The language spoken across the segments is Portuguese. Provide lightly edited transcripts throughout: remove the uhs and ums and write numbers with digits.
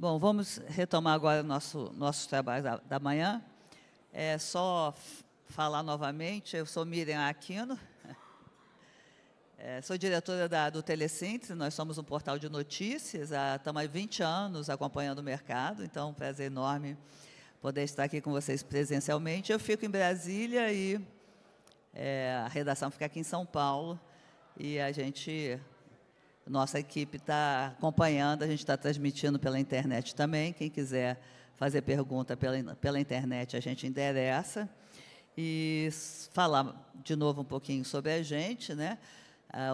Bom, vamos retomar agora nossos trabalhos da manhã. É só falar novamente, eu sou Miriam Aquino, sou diretora do Telesíntese, nós somos um portal de notícias, estamos há 20 anos acompanhando o mercado, então é um prazer enorme poder estar aqui com vocês presencialmente. Eu fico em Brasília e a redação fica aqui em São Paulo, e nossa equipe está acompanhando, a gente está transmitindo pela internet também. Quem quiser fazer pergunta pela internet, a gente endereça. E falar de novo um pouquinho sobre a gente, né?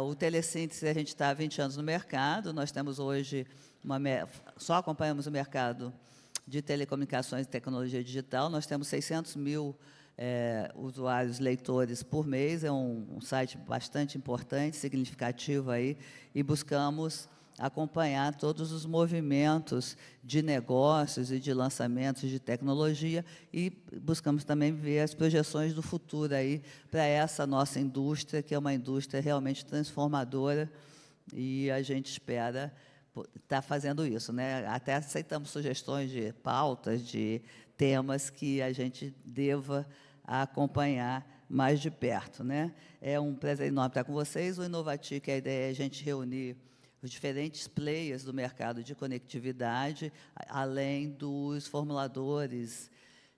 O Telesíntese, a gente está há 20 anos no mercado, nós temos hoje, só acompanhamos o mercado de telecomunicações e tecnologia digital, nós temos 600 mil usuários, leitores por mês, é um site bastante importante, significativo aí, e buscamos acompanhar todos os movimentos de negócios e de lançamentos de tecnologia e buscamos também ver as projeções do futuro aí para essa nossa indústria, que é uma indústria realmente transformadora, e a gente espera estar fazendo isso, né? Até aceitamos sugestões de pautas, de temas que a gente deva acompanhar mais de perto, né? É um prazer enorme estar com vocês. O Inovatic, a ideia é a gente reunir os diferentes players do mercado de conectividade, além dos formuladores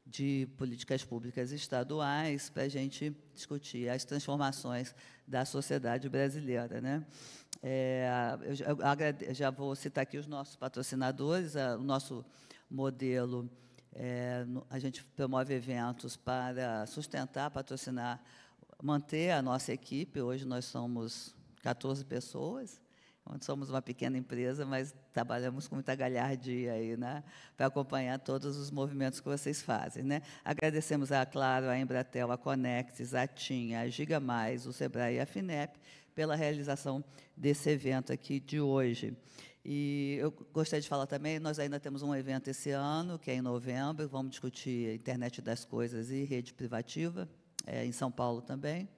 de políticas públicas estaduais, para a gente discutir as transformações da sociedade brasileira, né? Eu já vou citar aqui os nossos patrocinadores. O nosso modelo, a gente promove eventos para sustentar, patrocinar, manter a nossa equipe. Hoje nós somos 14 pessoas, onde somos uma pequena empresa, mas trabalhamos com muita galhardia aí, né, para acompanhar todos os movimentos que vocês fazem, né? Agradecemos a Claro, a Embratel, a Conectes, a TIM, a Giga Mais, o Sebrae e a FINEP pela realização desse evento aqui de hoje. E eu gostaria de falar também, nós ainda temos um evento esse ano, que é em novembro, vamos discutir internet das coisas e rede privativa, em São Paulo também.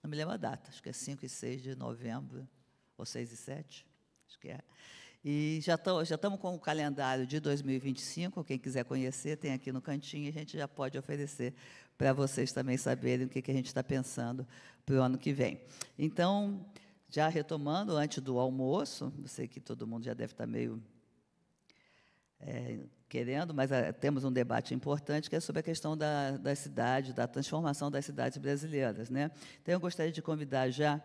Não me lembro a data, acho que é 5 e 6 de novembro, ou 6 e 7, acho que é. E já estamos com o calendário de 2025, quem quiser conhecer, tem aqui no cantinho, a gente já pode oferecer para vocês também saberem o que a gente está pensando para o ano que vem. Então, já retomando, antes do almoço, eu sei que todo mundo já deve estar meio querendo, mas temos um debate importante, que é sobre a questão da cidade, da transformação das cidades brasileiras, né? Então, eu gostaria de convidar já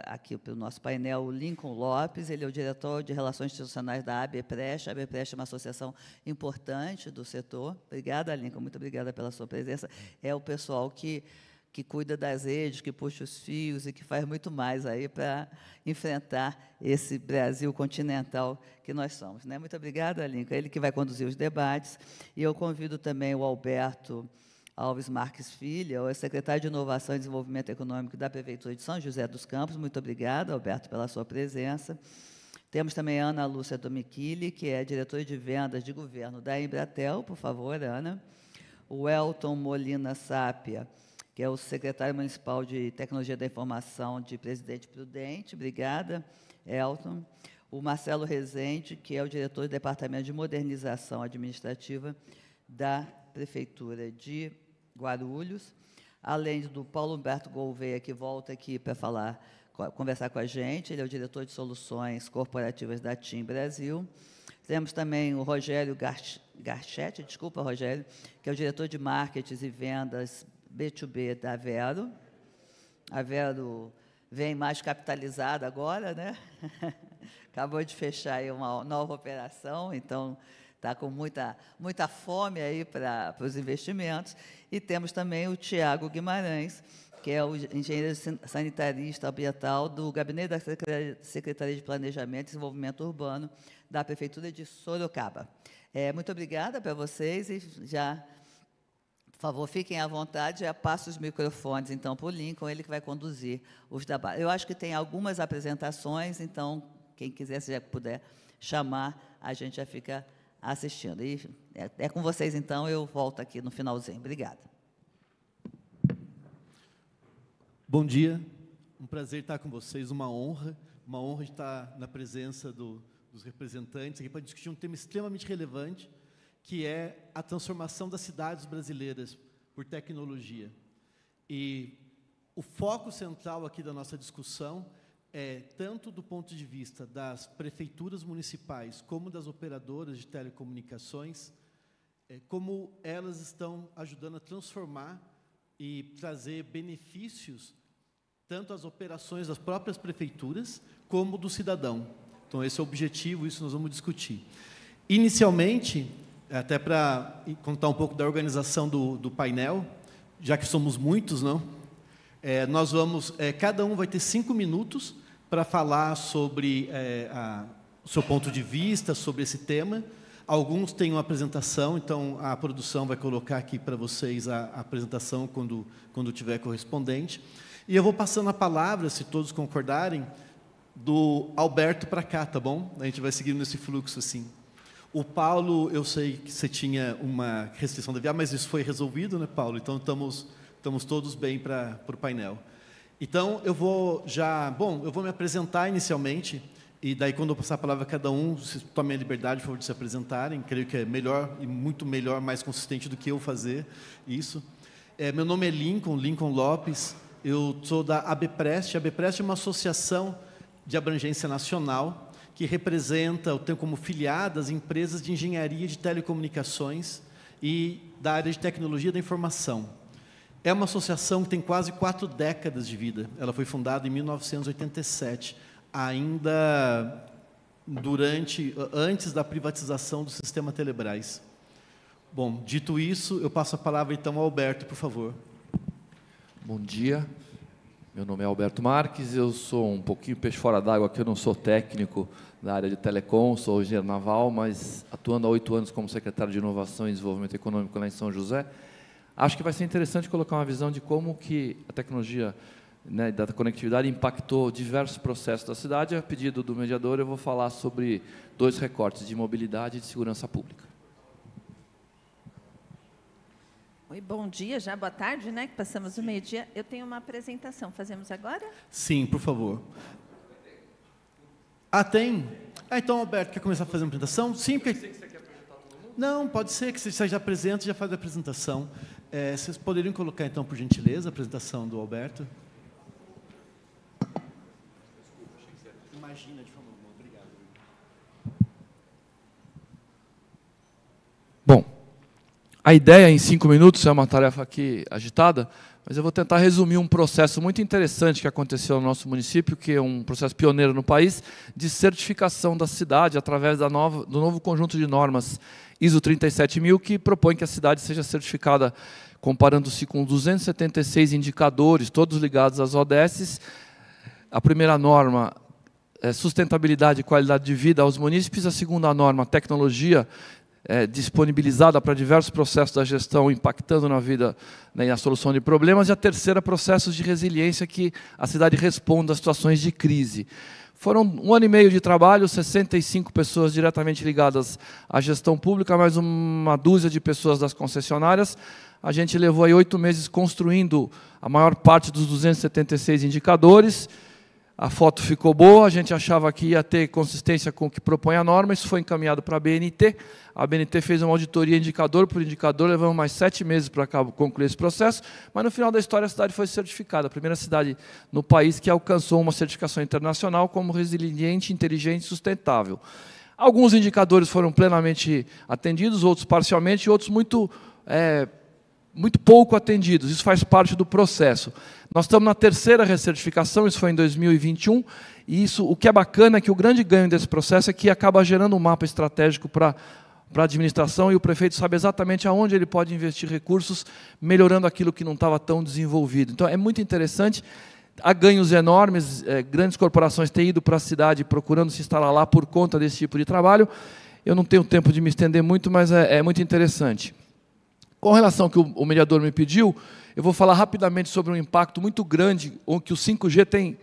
aqui para o nosso painel o Lincoln Lopes. Ele é o diretor de Relações Institucionais da ABPrest. A ABPrest é uma associação importante do setor. Obrigada, Lincoln, muito obrigada pela sua presença. É o pessoal que cuida das redes, que puxa os fios e que faz muito mais aí para enfrentar esse Brasil continental que nós somos, né? Muito obrigada, Lincoln. É ele que vai conduzir os debates. E eu convido também o Alberto Alves Marques Filho, é secretário de Inovação e Desenvolvimento Econômico da Prefeitura de São José dos Campos. Muito obrigada, Alberto, pela sua presença. Temos também a Ana Lúcia Domichili, que é diretora de Vendas de Governo da Embratel. Por favor, Ana. O Elton Molina Sápia, que é o secretário municipal de Tecnologia da Informação de Presidente Prudente. Obrigada, Elton. O Marcelo Rezende, que é o diretor do Departamento de Modernização Administrativa da Prefeitura de Guarulhos, além do Paulo Humberto Gouveia, que volta aqui para conversar com a gente. Ele é o diretor de Soluções Corporativas da TIM Brasil. Temos também o Rogério Garchetti, desculpa, Rogério, que é o diretor de Marketing e Vendas B2B da Vero. A Vero vem mais capitalizada agora, né? Acabou de fechar aí uma nova operação, então está com muita fome aí para os investimentos. E temos também o Tiago Guimarães, que é o engenheiro sanitarista ambiental do Gabinete da Secretaria de Planejamento e Desenvolvimento Urbano da Prefeitura de Sorocaba. Muito obrigada para vocês e já, por favor, fiquem à vontade. Já passo os microfones, então, para o Lincoln, ele que vai conduzir os debates. Eu acho que tem algumas apresentações, então, quem quiser, se já puder chamar, a gente já fica assistindo. E é com vocês, então, eu volto aqui no finalzinho. Obrigada. Bom dia, um prazer estar com vocês, uma honra de estar na presença do dos representantes aqui para discutir um tema extremamente relevante, que é a transformação das cidades brasileiras por tecnologia. E o foco central aqui da nossa discussão é, tanto do ponto de vista das prefeituras municipais, como das operadoras de telecomunicações, como elas estão ajudando a transformar e trazer benefícios tanto às operações das próprias prefeituras, como do cidadão. Então, esse é o objetivo, isso nós vamos discutir. Inicialmente, até para contar um pouco da organização do painel, já que somos muitos, não? Nós vamos, cada um vai ter 5 minutos para falar sobre o seu ponto de vista, sobre esse tema. Alguns têm uma apresentação, então a produção vai colocar aqui para vocês a apresentação quando tiver correspondente. E eu vou passando a palavra, se todos concordarem, do Alberto para cá, tá bom? A gente vai seguindo nesse fluxo assim. O Paulo, eu sei que você tinha uma restrição da viagem, mas isso foi resolvido, né, Paulo? Então, estamos todos bem para o painel. Então, eu vou me apresentar inicialmente, e daí, quando eu passar a palavra a cada um, vocês tomem a liberdade, por favor, de se apresentarem. Creio que é melhor, e muito melhor, mais consistente do que eu fazer isso. Meu nome é Lincoln Lopes, eu sou da ABPrest. A ABPrest é uma associação de abrangência nacional, que representa, tem como filiadas empresas de engenharia de telecomunicações e da área de tecnologia da informação. É uma associação que tem quase 4 décadas de vida. Ela foi fundada em 1987, ainda antes da privatização do sistema Telebrás. Bom, dito isso, eu passo a palavra então ao Alberto, por favor. Bom dia, meu nome é Alberto Marques, eu sou um pouquinho peixe fora d'água, que eu não sou técnico da área de telecom, sou engenheiro naval, mas atuando há 8 anos como secretário de Inovação e Desenvolvimento Econômico lá em São José. Acho que vai ser interessante colocar uma visão de como que a tecnologia, né, da conectividade impactou diversos processos da cidade. A pedido do mediador, eu vou falar sobre 2 recortes, de mobilidade e de segurança pública. Oi, bom dia, já boa tarde, né, que passamos o meio-dia. Eu tenho uma apresentação, fazemos agora? Sim, por favor. Tem? Então, Alberto, quer começar a fazer a apresentação? Sim, porque... Não, pode ser que você já apresente e já faz a apresentação. Vocês poderiam colocar, então, por gentileza, a apresentação do Alberto? Imagina, de forma alguma. Obrigado. Bom, a ideia em 5 minutos é uma tarefa aqui agitada, mas eu vou tentar resumir um processo muito interessante que aconteceu no nosso município, que é um processo pioneiro no país, de certificação da cidade através do novo conjunto de normas ISO 37000, que propõe que a cidade seja certificada comparando-se com 276 indicadores, todos ligados às ODS. A primeira norma é sustentabilidade e qualidade de vida aos munícipes, a segunda norma, tecnologia, disponibilizada para diversos processos da gestão, impactando na vida, né, e na solução de problemas, e a terceira, processos de resiliência, que a cidade responda a situações de crise. Foram 1 ano e meio de trabalho, 65 pessoas diretamente ligadas à gestão pública, mais uma dúzia de pessoas das concessionárias. A gente levou aí 8 meses construindo a maior parte dos 276 indicadores. A foto ficou boa, a gente achava que ia ter consistência com o que propõe a norma, isso foi encaminhado para a BNT. A BNT fez uma auditoria indicador por indicador, levamos mais 7 meses para concluir esse processo, mas no final da história a cidade foi certificada, a primeira cidade no país que alcançou uma certificação internacional como resiliente, inteligente e sustentável. Alguns indicadores foram plenamente atendidos, outros parcialmente, e outros muito pouco atendidos. Isso faz parte do processo. Nós estamos na terceira recertificação, isso foi em 2021, e o que é bacana é que o grande ganho desse processo é que acaba gerando um mapa estratégico para a administração, e o prefeito sabe exatamente aonde ele pode investir recursos, melhorando aquilo que não estava tão desenvolvido. Então, é muito interessante. Há ganhos enormes, grandes corporações têm ido para a cidade procurando se instalar lá por conta desse tipo de trabalho. Eu não tenho tempo de me estender muito, mas é muito interessante. Com relação ao que o mediador me pediu, eu vou falar rapidamente sobre um impacto muito grande, onde o 5G tem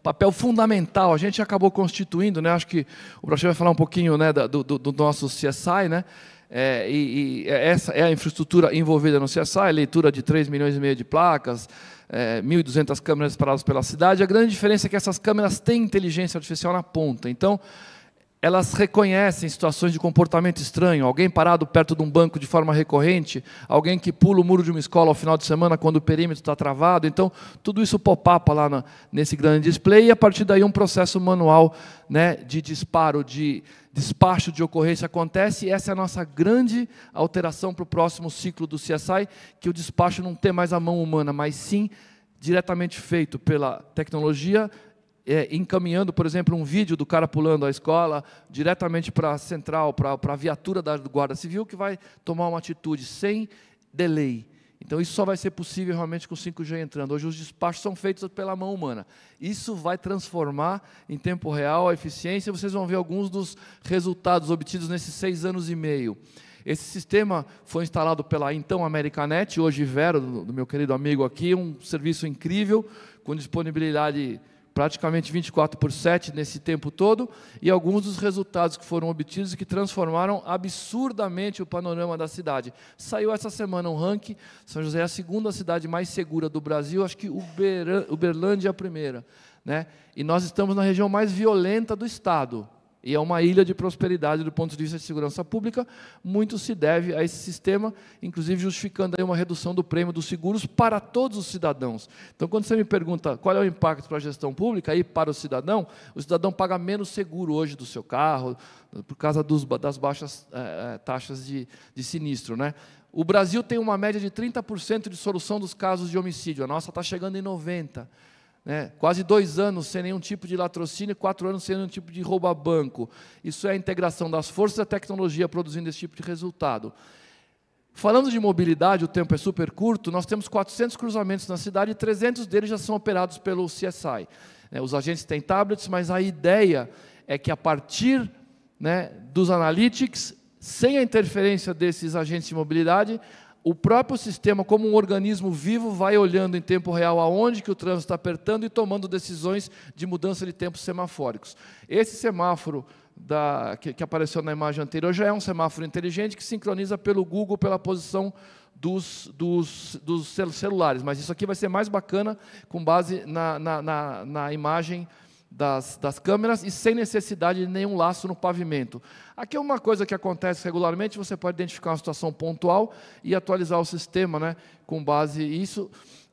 papel fundamental. A gente acabou constituindo, né, acho que o Brachel vai falar um pouquinho, né, do nosso CSI, né, Essa é a infraestrutura envolvida no CSI, leitura de 3,5 milhões de placas, 1.200 câmeras espalhadas pela cidade. A grande diferença é que essas câmeras têm inteligência artificial na ponta. Então, elas reconhecem situações de comportamento estranho, alguém parado perto de um banco de forma recorrente, alguém que pula o muro de uma escola ao final de semana quando o perímetro está travado. Então, tudo isso pop-up lá nesse grande display, e a partir daí um processo manual, né, de disparo, de despacho de ocorrência acontece, e essa é a nossa grande alteração para o próximo ciclo do CSI, que o despacho não tem mais a mão humana, mas sim diretamente feito pela tecnologia, encaminhando, por exemplo, um vídeo do cara pulando a escola diretamente para a central, para a viatura da Guarda Civil, que vai tomar uma atitude sem delay. Então, isso só vai ser possível realmente com o 5G entrando. Hoje, os despachos são feitos pela mão humana. Isso vai transformar em tempo real a eficiência. Vocês vão ver alguns dos resultados obtidos nesses 6 anos e meio. Esse sistema foi instalado pela, então, Americanet, hoje Vero, do meu querido amigo aqui, um serviço incrível, com disponibilidade praticamente 24/7 nesse tempo todo, e alguns dos resultados que foram obtidos e que transformaram absurdamente o panorama da cidade. Saiu essa semana um ranking, São José é a segunda cidade mais segura do Brasil, acho que Uberlândia é a primeira, né? E nós estamos na região mais violenta do estado. E é uma ilha de prosperidade do ponto de vista de segurança pública. Muito se deve a esse sistema, inclusive justificando aí uma redução do prêmio dos seguros para todos os cidadãos. Então, quando você me pergunta qual é o impacto para a gestão pública e para o cidadão paga menos seguro hoje do seu carro, por causa das baixas taxas de sinistro, né? O Brasil tem uma média de 30% de solução dos casos de homicídio. A nossa está chegando em 90%. Né? Quase 2 anos sem nenhum tipo de latrocínio, 4 anos sem nenhum tipo de roubo a banco. Isso é a integração das forças da tecnologia produzindo esse tipo de resultado. Falando de mobilidade, o tempo é super curto, nós temos 400 cruzamentos na cidade e 300 deles já são operados pelo CSI. Os agentes têm tablets, mas a ideia é que, a partir, né, dos analytics, sem a interferência desses agentes de mobilidade, o próprio sistema, como um organismo vivo, vai olhando em tempo real aonde que o trânsito está apertando e tomando decisões de mudança de tempos semafóricos. Esse semáforo que apareceu na imagem anterior já é um semáforo inteligente que sincroniza pelo Google, pela posição dos celulares. Mas isso aqui vai ser mais bacana com base na imagem das câmeras e sem necessidade de nenhum laço no pavimento. Aqui é uma coisa que acontece regularmente, você pode identificar uma situação pontual e atualizar o sistema, né, com base nisso.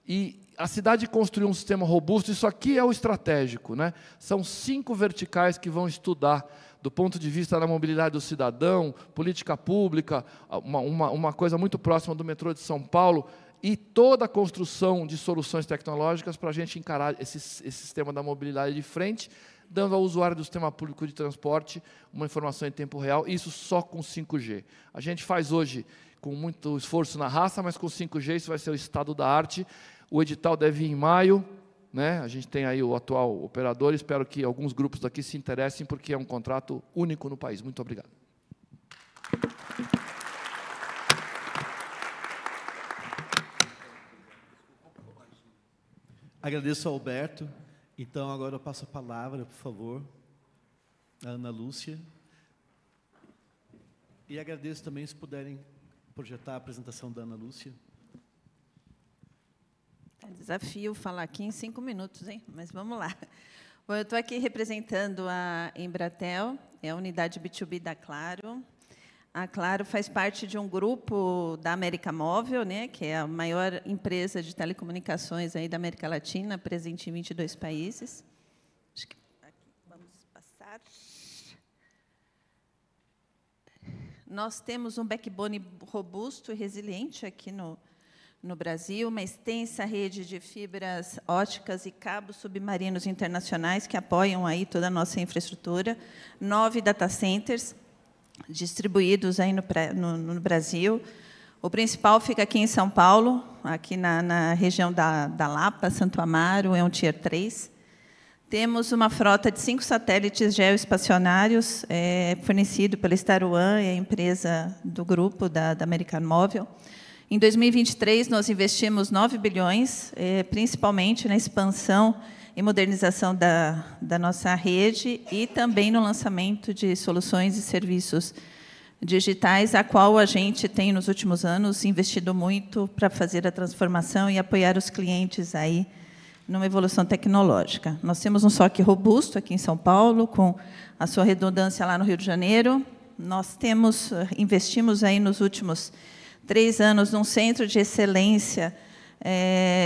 E a cidade construiu um sistema robusto, isso aqui é o estratégico, né? São 5 verticais que vão estudar, do ponto de vista da mobilidade do cidadão, política pública, uma coisa muito próxima do metrô de São Paulo, e toda a construção de soluções tecnológicas para a gente encarar esse sistema da mobilidade de frente, dando ao usuário do sistema público de transporte uma informação em tempo real, isso só com 5G. A gente faz hoje com muito esforço na raça, mas com 5G isso vai ser o estado da arte. O edital deve ir em maio, né? A gente tem aí o atual operador, espero que alguns grupos daqui se interessem, porque é um contrato único no país. Muito obrigado. Agradeço ao Alberto. Então, agora eu passo a palavra, por favor, à Ana Lúcia. E agradeço também, se puderem projetar a apresentação da Ana Lúcia. É desafio falar aqui em 5 minutos, hein? Mas vamos lá. Bom, eu estou aqui representando a Embratel, é a unidade B2B da Claro. A Claro faz parte de um grupo da América Móvel, né, que é a maior empresa de telecomunicações aí da América Latina, presente em 22 países. Acho que aqui, vamos passar. Nós temos um backbone robusto e resiliente aqui no Brasil, uma extensa rede de fibras óticas e cabos submarinos internacionais que apoiam aí toda a nossa infraestrutura, 9 data centers distribuídos aí no Brasil. O principal fica aqui em São Paulo, aqui na região da Lapa, Santo Amaro, é um Tier 3. Temos uma frota de 5 satélites geoespacionários, fornecido pela Star One, a empresa do grupo da American Móvel. Em 2023, nós investimos 9 bilhões, principalmente na expansão e modernização da nossa rede e também no lançamento de soluções e serviços digitais, a qual a gente tem, nos últimos anos, investido muito para fazer a transformação e apoiar os clientes aí numa evolução tecnológica. Nós temos um SOC robusto aqui em São Paulo, com a sua redundância lá no Rio de Janeiro. Nós investimos aí nos últimos 3 anos num centro de excelência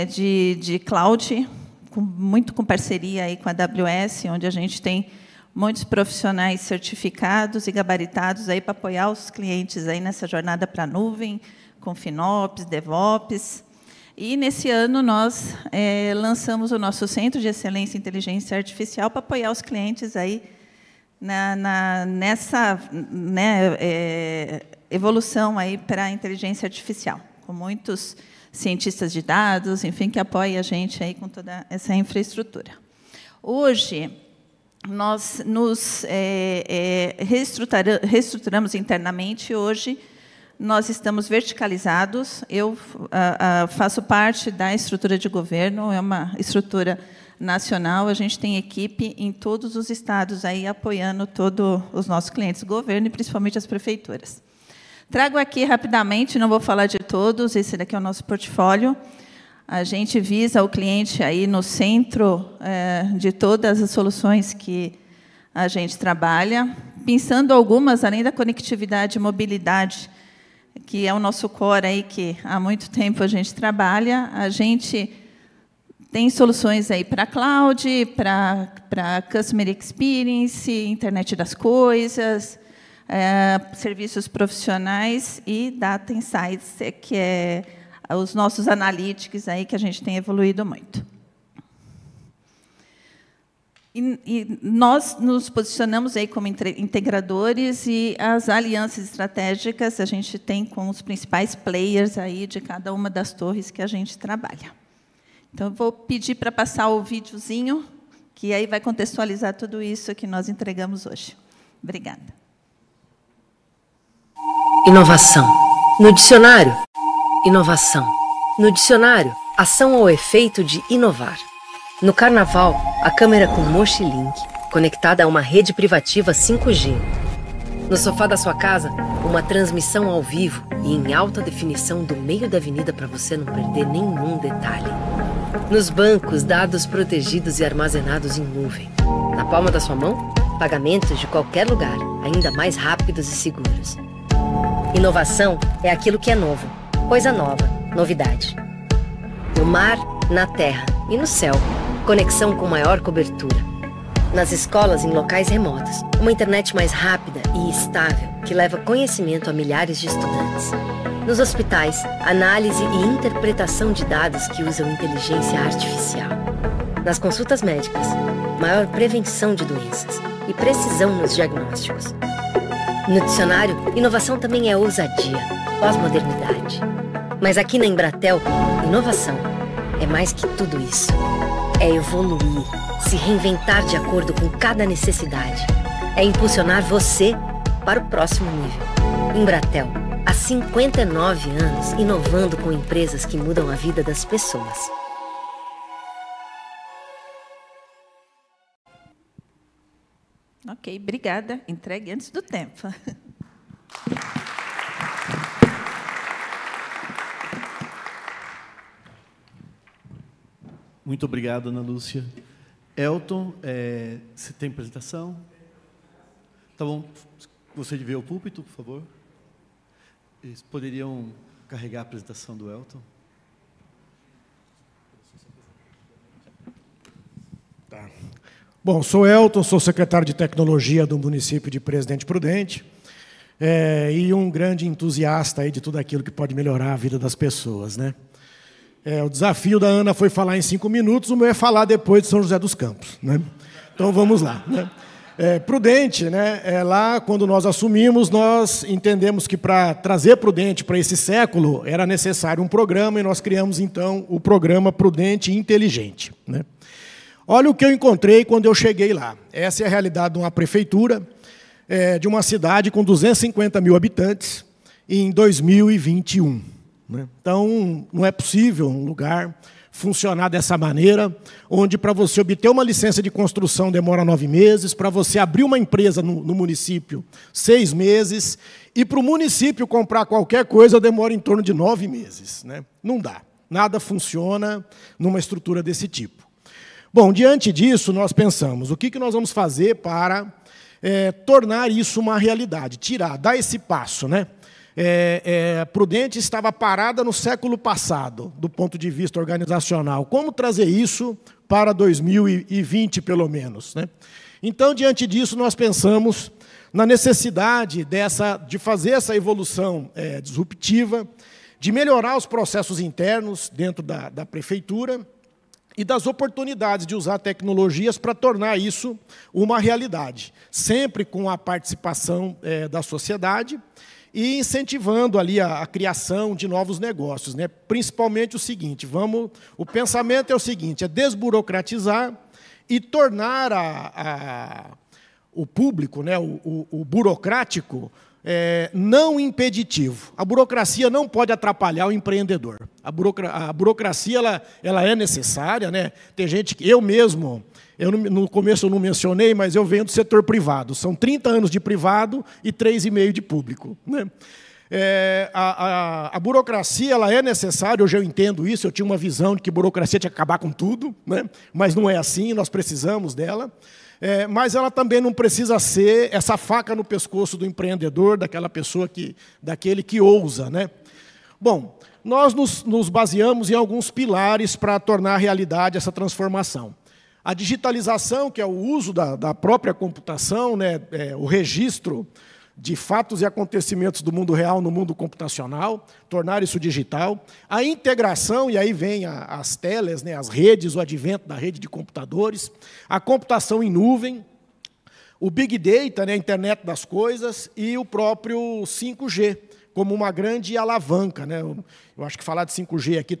de cloud, muito com parceria aí com a AWS, onde a gente tem muitos profissionais certificados e gabaritados aí para apoiar os clientes aí nessa jornada para a nuvem, com FinOps, DevOps. E, nesse ano, nós lançamos o nosso Centro de Excelência em Inteligência Artificial para apoiar os clientes aí nessa evolução aí para a inteligência artificial, com muitos cientistas de dados, enfim, que apoiam a gente aí com toda essa infraestrutura. Hoje, nós nos reestruturamos internamente. Hoje, nós estamos verticalizados. Eu faço parte da estrutura de governo, é uma estrutura nacional. A gente tem equipe em todos os estados aí apoiando todos os nossos clientes do governo e principalmente as prefeituras. Trago aqui rapidamente, não vou falar de todos, esse daqui é o nosso portfólio. A gente visa o cliente aí no centro de todas as soluções que a gente trabalha, pensando algumas, além da conectividade e mobilidade, que é o nosso core aí, que há muito tempo a gente trabalha. A gente tem soluções aí para cloud, para customer experience, internet das coisas, serviços profissionais e data insights, que é os nossos analytics aí, que a gente tem evoluído muito. E nós nos posicionamos aí como integradores, e as alianças estratégicas a gente tem com os principais players aí de cada uma das torres que a gente trabalha. Então, eu vou pedir para passar o videozinho, que aí vai contextualizar tudo isso que nós entregamos hoje. Obrigada. Inovação. No dicionário, inovação. No dicionário, ação ou efeito de inovar. No Carnaval, a câmera com Mochilink, conectada a uma rede privativa 5G. No sofá da sua casa, uma transmissão ao vivo e em alta definição do meio da avenida para você não perder nenhum detalhe. Nos bancos, dados protegidos e armazenados em nuvem. Na palma da sua mão, pagamentos de qualquer lugar, ainda mais rápidos e seguros. Inovação é aquilo que é novo, coisa nova, novidade. No mar, na terra e no céu, conexão com maior cobertura. Nas escolas em locais remotos, uma internet mais rápida e estável que leva conhecimento a milhares de estudantes. Nos hospitais, análise e interpretação de dados que usam inteligência artificial. Nas consultas médicas, maior prevenção de doenças e precisão nos diagnósticos. No dicionário, inovação também é ousadia, pós-modernidade. Mas aqui na Embratel, inovação é mais que tudo isso. É evoluir, se reinventar de acordo com cada necessidade. É impulsionar você para o próximo nível. Embratel, há 59 anos, inovando com empresas que mudam a vida das pessoas. Ok, obrigada. Entregue antes do tempo. Muito obrigado, Ana Lúcia. Elton, você tem apresentação? Tá bom. Gostaria de ver o púlpito, por favor? Eles poderiam carregar a apresentação do Elton? Tá. Bom, sou Elton, sou secretário de Tecnologia do município de Presidente Prudente e um grande entusiasta aí de tudo aquilo que pode melhorar a vida das pessoas, né? O desafio da Ana foi falar em 5 minutos, o meu é falar depois de São José dos Campos, né? Então, vamos lá, né? Prudente, né? Lá, quando nós assumimos, nós entendemos que para trazer Prudente para esse século era necessário um programa, e nós criamos, então, o programa Prudente Inteligente, né? Olha o que eu encontrei quando eu cheguei lá. Essa é a realidade de uma prefeitura, de uma cidade com 250 mil habitantes, em 2021. Né? Então, não é possível um lugar funcionar dessa maneira, onde para você obter uma licença de construção demora 9 meses, para você abrir uma empresa no município, 6 meses, e para o município comprar qualquer coisa demora em torno de 9 meses. Né? Não dá. Nada funciona numa estrutura desse tipo. Bom, diante disso, nós pensamos, o que nós vamos fazer para tornar isso uma realidade, dar esse passo, né? Prudente estava parada no século passado, do ponto de vista organizacional. Como trazer isso para 2020, pelo menos? Né? Então, diante disso, nós pensamos na necessidade de fazer essa evolução disruptiva, de melhorar os processos internos dentro da prefeitura e das oportunidades de usar tecnologias para tornar isso uma realidade, sempre com a participação da sociedade, e incentivando ali a criação de novos negócios, né? Principalmente o seguinte, o pensamento é o seguinte, é desburocratizar e tornar o público, né, o burocrático, não impeditivo. A burocracia não pode atrapalhar o empreendedor. A burocracia ela é necessária, né? Tem gente que eu mesmo, no começo eu não mencionei, mas eu venho do setor privado. São 30 anos de privado e 3,5 de público. Né? A burocracia ela é necessária, hoje eu entendo isso, eu tinha uma visão de que burocracia tinha que acabar com tudo, né? Mas não é assim, nós precisamos dela. Mas ela também não precisa ser essa faca no pescoço do empreendedor, daquele que ousa. Né? Bom, nós nos baseamos em alguns pilares para tornar realidade essa transformação. A digitalização, que é o uso da própria computação, né, o registro de fatos e acontecimentos do mundo real no mundo computacional, tornar isso digital. A integração, e aí vem as teles, né, as redes, o advento da rede de computadores. A computação em nuvem, o Big Data, né, a internet das coisas, e o próprio 5G, como uma grande alavanca. Né? Eu acho que falar de 5G aqui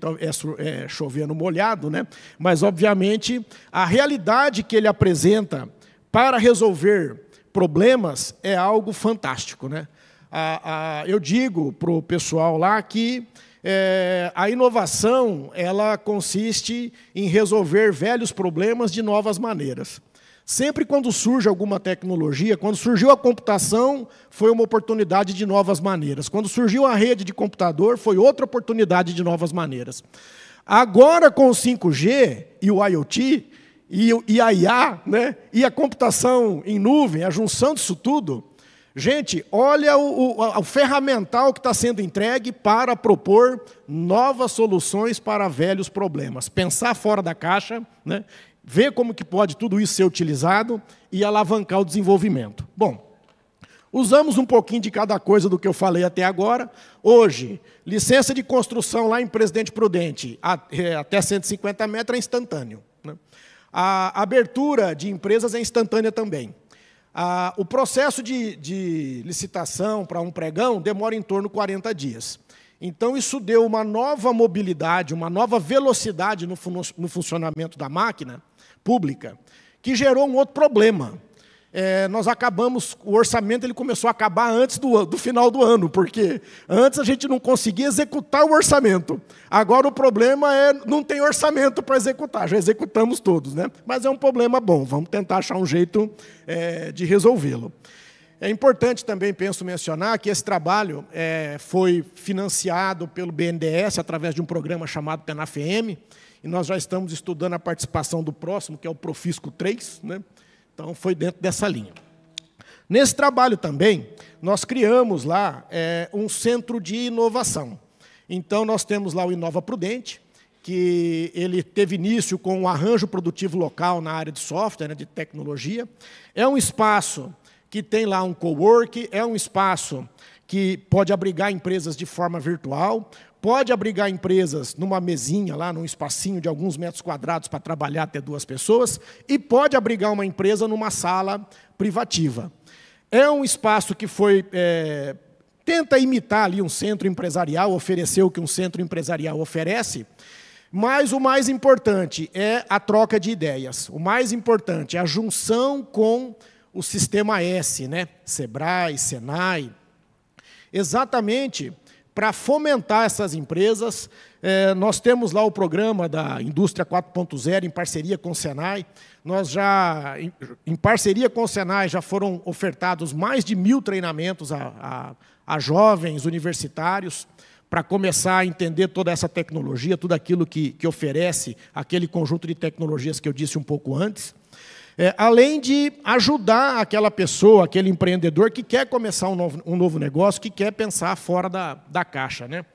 é chover no molhado, né? Mas, obviamente, a realidade que ele apresenta para resolver problemas é algo fantástico. Né? Eu digo para o pessoal lá que a inovação ela consiste em resolver velhos problemas de novas maneiras. Sempre quando surge alguma tecnologia, quando surgiu a computação, foi uma oportunidade de novas maneiras. Quando surgiu a rede de computador, foi outra oportunidade de novas maneiras. Agora, com o 5G e o IoT, e a IA, né, e a computação em nuvem, a junção disso tudo, gente, olha o ferramental que está sendo entregue para propor novas soluções para velhos problemas. Pensar fora da caixa, né, ver como que pode tudo isso ser utilizado e alavancar o desenvolvimento. Bom, usamos um pouquinho de cada coisa do que eu falei até agora. Hoje, licença de construção lá em Presidente Prudente, até 150 metros é instantâneo. Né? A abertura de empresas é instantânea também. O processo de licitação para um pregão demora em torno de 40 dias. Então, isso deu uma nova mobilidade, uma nova velocidade no funcionamento da máquina pública, que gerou um outro problema. Nós acabamos, o orçamento ele começou a acabar antes do final do ano, porque antes a gente não conseguia executar o orçamento. Agora o problema não tem orçamento para executar, já executamos todos, né? Mas é um problema bom, vamos tentar achar um jeito de resolvê-lo. É importante também, penso, mencionar que esse trabalho foi financiado pelo BNDES através de um programa chamado PENAFM, e nós já estamos estudando a participação do próximo, que é o Profisco 3, né? Então, foi dentro dessa linha. Nesse trabalho também, nós criamos lá um centro de inovação. Então, nós temos lá o Inova Prudente, que ele teve início com um arranjo produtivo local na área de software, né, de tecnologia. É um espaço que tem lá um cowork, é um espaço que pode abrigar empresas de forma virtual, pode abrigar empresas numa mesinha, lá num espacinho de alguns metros quadrados para trabalhar até 2 pessoas, e pode abrigar uma empresa numa sala privativa. É um espaço que tenta imitar ali um centro empresarial, oferecer o que um centro empresarial oferece, mas o mais importante é a troca de ideias. O mais importante é a junção com o sistema S, né? Sebrae, Senai, exatamente para fomentar essas empresas. Nós temos lá o programa da Indústria 4.0, em parceria com o Senai. Nós já, em parceria com o Senai, já foram ofertados mais de 1000 treinamentos a jovens universitários, para começar a entender toda essa tecnologia, tudo aquilo que oferece aquele conjunto de tecnologias que eu disse um pouco antes. Além de ajudar aquela pessoa, aquele empreendedor que quer começar um novo negócio, que quer pensar fora da caixa, né?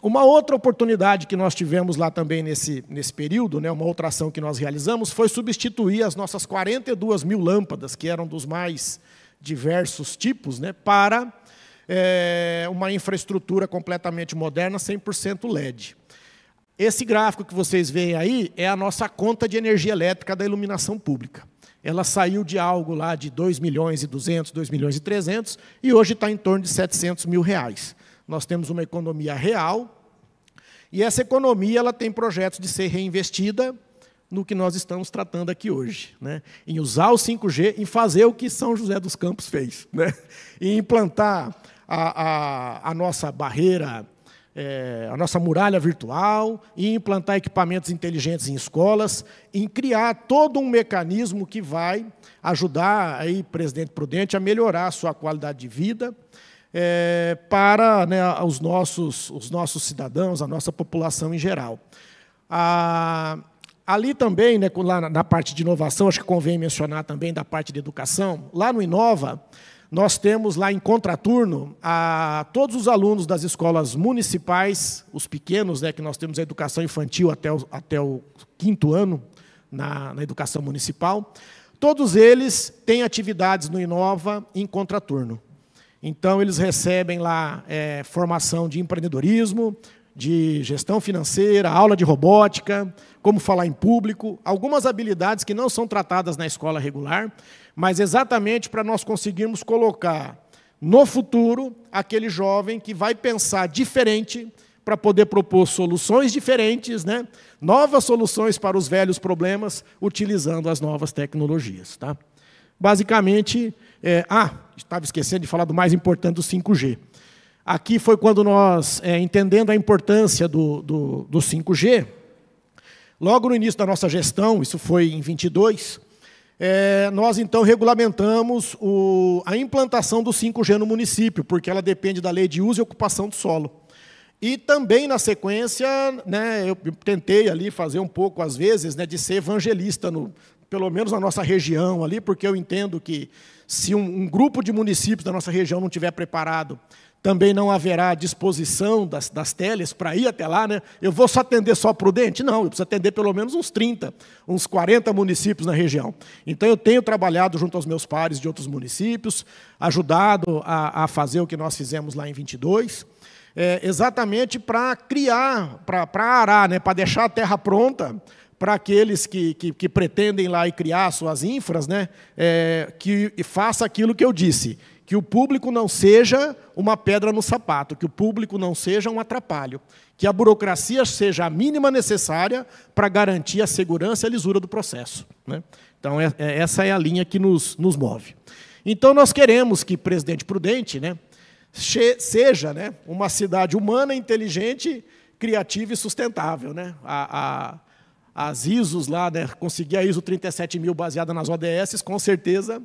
Uma outra oportunidade que nós tivemos lá também nesse período, né, uma outra ação que nós realizamos, foi substituir as nossas 42.000 lâmpadas, que eram dos mais diversos tipos, né, para uma infraestrutura completamente moderna, 100% LED. Esse gráfico que vocês veem aí é a nossa conta de energia elétrica da iluminação pública. Ela saiu de algo lá de 2.200.000, 2.300.000, e hoje está em torno de R$700 mil. Nós temos uma economia real, e essa economia ela tem projetos de ser reinvestida no que nós estamos tratando aqui hoje, né? Em usar o 5G, em fazer o que São José dos Campos fez, né? Em implantar a nossa barreira, a nossa muralha virtual, em implantar equipamentos inteligentes em escolas, em criar todo um mecanismo que vai ajudar aí, Presidente Prudente, a melhorar a sua qualidade de vida, para, né, os nossos cidadãos, a nossa população em geral. Ali também, né, lá na parte de inovação, acho que convém mencionar também da parte de educação, lá no Inova, nós temos lá em contraturno todos os alunos das escolas municipais, os pequenos, né, que nós temos a educação infantil até o 5º ano na educação municipal, todos eles têm atividades no Inova em contraturno. Então, eles recebem lá formação de empreendedorismo, de gestão financeira, aula de robótica, como falar em público, algumas habilidades que não são tratadas na escola regular, mas exatamente para nós conseguirmos colocar no futuro aquele jovem que vai pensar diferente para poder propor soluções diferentes, né? Novas soluções para os velhos problemas, utilizando as novas tecnologias. Tá? Basicamente, estava esquecendo de falar do mais importante, do 5G. Aqui foi quando nós, entendendo a importância do 5G, logo no início da nossa gestão, isso foi em 22, nós, então, regulamentamos a implantação do 5G no município, porque ela depende da lei de uso e ocupação do solo. E também, na sequência, né, eu tentei ali fazer um pouco, às vezes, né, de ser evangelista, pelo menos na nossa região, ali, porque eu entendo que, se um grupo de municípios da nossa região não estiver preparado, também não haverá disposição das teles para ir até lá, né? Eu vou só atender só Prudente? Não, eu preciso atender pelo menos uns 30, uns 40 municípios na região. Então, eu tenho trabalhado junto aos meus pares de outros municípios, ajudado a fazer o que nós fizemos lá em 22, exatamente para criar, para arar, né? Para deixar a terra pronta para aqueles que pretendem lá e criar suas infras, né? Que faça aquilo que eu disse, que o público não seja uma pedra no sapato, que o público não seja um atrapalho, que a burocracia seja a mínima necessária para garantir a segurança e a lisura do processo, né? Então, essa é a linha que nos move. Então, nós queremos que Presidente Prudente, né, seja, né, uma cidade humana, inteligente, criativa e sustentável, né? As ISOs lá, né, conseguir a ISO 37000 baseada nas ODS, com certeza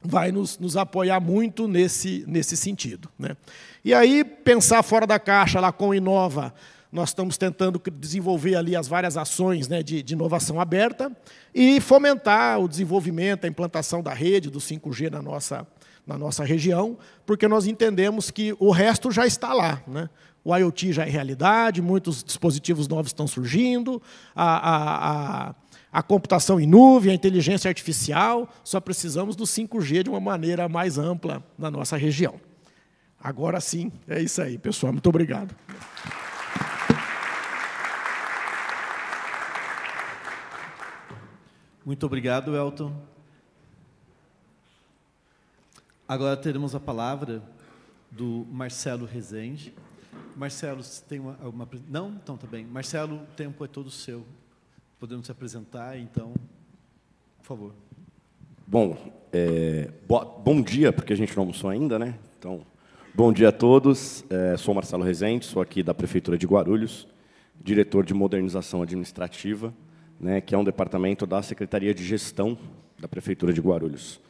vai nos apoiar muito nesse sentido, né? E aí, pensar fora da caixa, lá com o Inova, nós estamos tentando desenvolver ali as várias ações, né, de inovação aberta e fomentar o desenvolvimento, a implantação da rede do 5G na nossa região, porque nós entendemos que o resto já está lá, né? O IoT já é realidade, muitos dispositivos novos estão surgindo, a computação em nuvem, a inteligência artificial, só precisamos do 5G de uma maneira mais ampla na nossa região. Agora sim, é isso aí, pessoal. Muito obrigado. Muito obrigado, Elton. Agora teremos a palavra do Marcelo Rezende. Marcelo, você tem alguma... Não? Então, tá bem. Marcelo, o tempo é todo seu. Podemos se apresentar, então, por favor. Bom, Bom dia, porque a gente não almoçou ainda, né? Então, bom dia a todos. Sou Marcelo Rezende, sou aqui da Prefeitura de Guarulhos, diretor de Modernização Administrativa, né, que é um departamento da Secretaria de Gestão da Prefeitura de Guarulhos.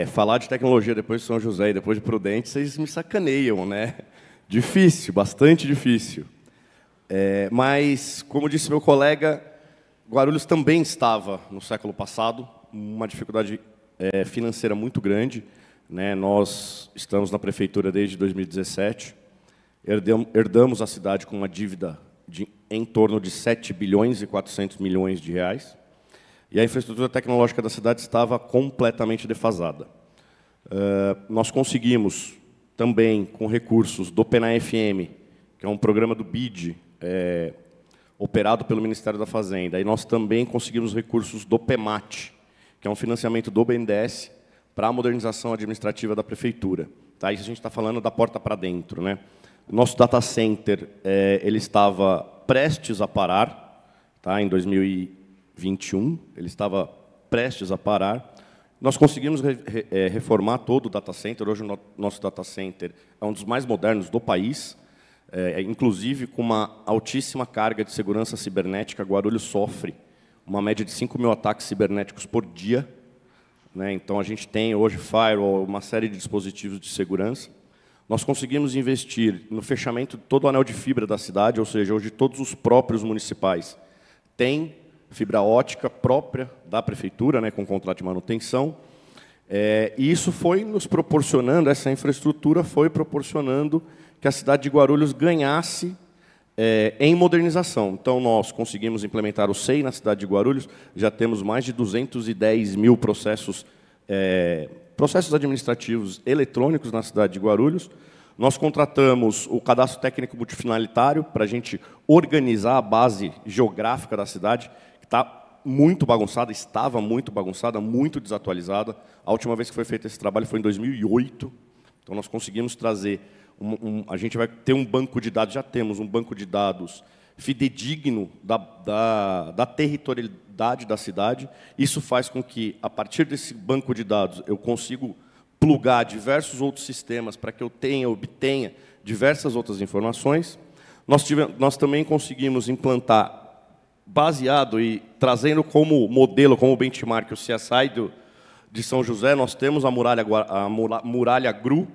Falar de tecnologia depois de São José e depois de Prudente, vocês me sacaneiam, né? Difícil, bastante difícil. Mas, como disse meu colega, Guarulhos também estava, no século passado, uma dificuldade financeira muito grande, né? Nós estamos na Prefeitura desde 2017, herdamos a cidade com uma dívida em torno de 7 bilhões e 400 milhões de reais, e a infraestrutura tecnológica da cidade estava completamente defasada. Nós conseguimos, também com recursos do PNAE-FM, que é um programa do BID, operado pelo Ministério da Fazenda, e nós também conseguimos recursos do PEMAT, que é um financiamento do BNDES para a modernização administrativa da Prefeitura. Tá? Isso a gente está falando da porta para dentro, né? Nosso data center ele estava prestes a parar, tá? Em 2021, ele estava prestes a parar. Nós conseguimos reformar todo o data center. Hoje o nosso data center é um dos mais modernos do país, inclusive com uma altíssima carga de segurança cibernética. Guarulhos sofre uma média de 5 mil ataques cibernéticos por dia, né? Então, a gente tem hoje firewall, uma série de dispositivos de segurança. Nós conseguimos investir no fechamento de todo o anel de fibra da cidade, ou seja, hoje todos os próprios municipais têm fibra ótica própria da Prefeitura, né, com contrato de manutenção. E isso foi nos proporcionando, essa infraestrutura foi proporcionando que a cidade de Guarulhos ganhasse em modernização. Então, nós conseguimos implementar o SEI na cidade de Guarulhos, já temos mais de 210 mil processos administrativos eletrônicos na cidade de Guarulhos. Nós contratamos o cadastro técnico multifinalitário para a gente organizar a base geográfica da cidade, que está muito bagunçada, estava muito bagunçada, muito desatualizada. A última vez que foi feito esse trabalho foi em 2008. Então, nós conseguimos trazer... a gente vai ter um banco de dados, já temos um banco de dados fidedigno da territorialidade da cidade. Isso faz com que, a partir desse banco de dados, eu consigo plugar diversos outros sistemas para que eu obtenha diversas outras informações. Nós também conseguimos implantar, baseado e trazendo como modelo, como benchmark, o CSI de São José, nós temos a muralha GRU,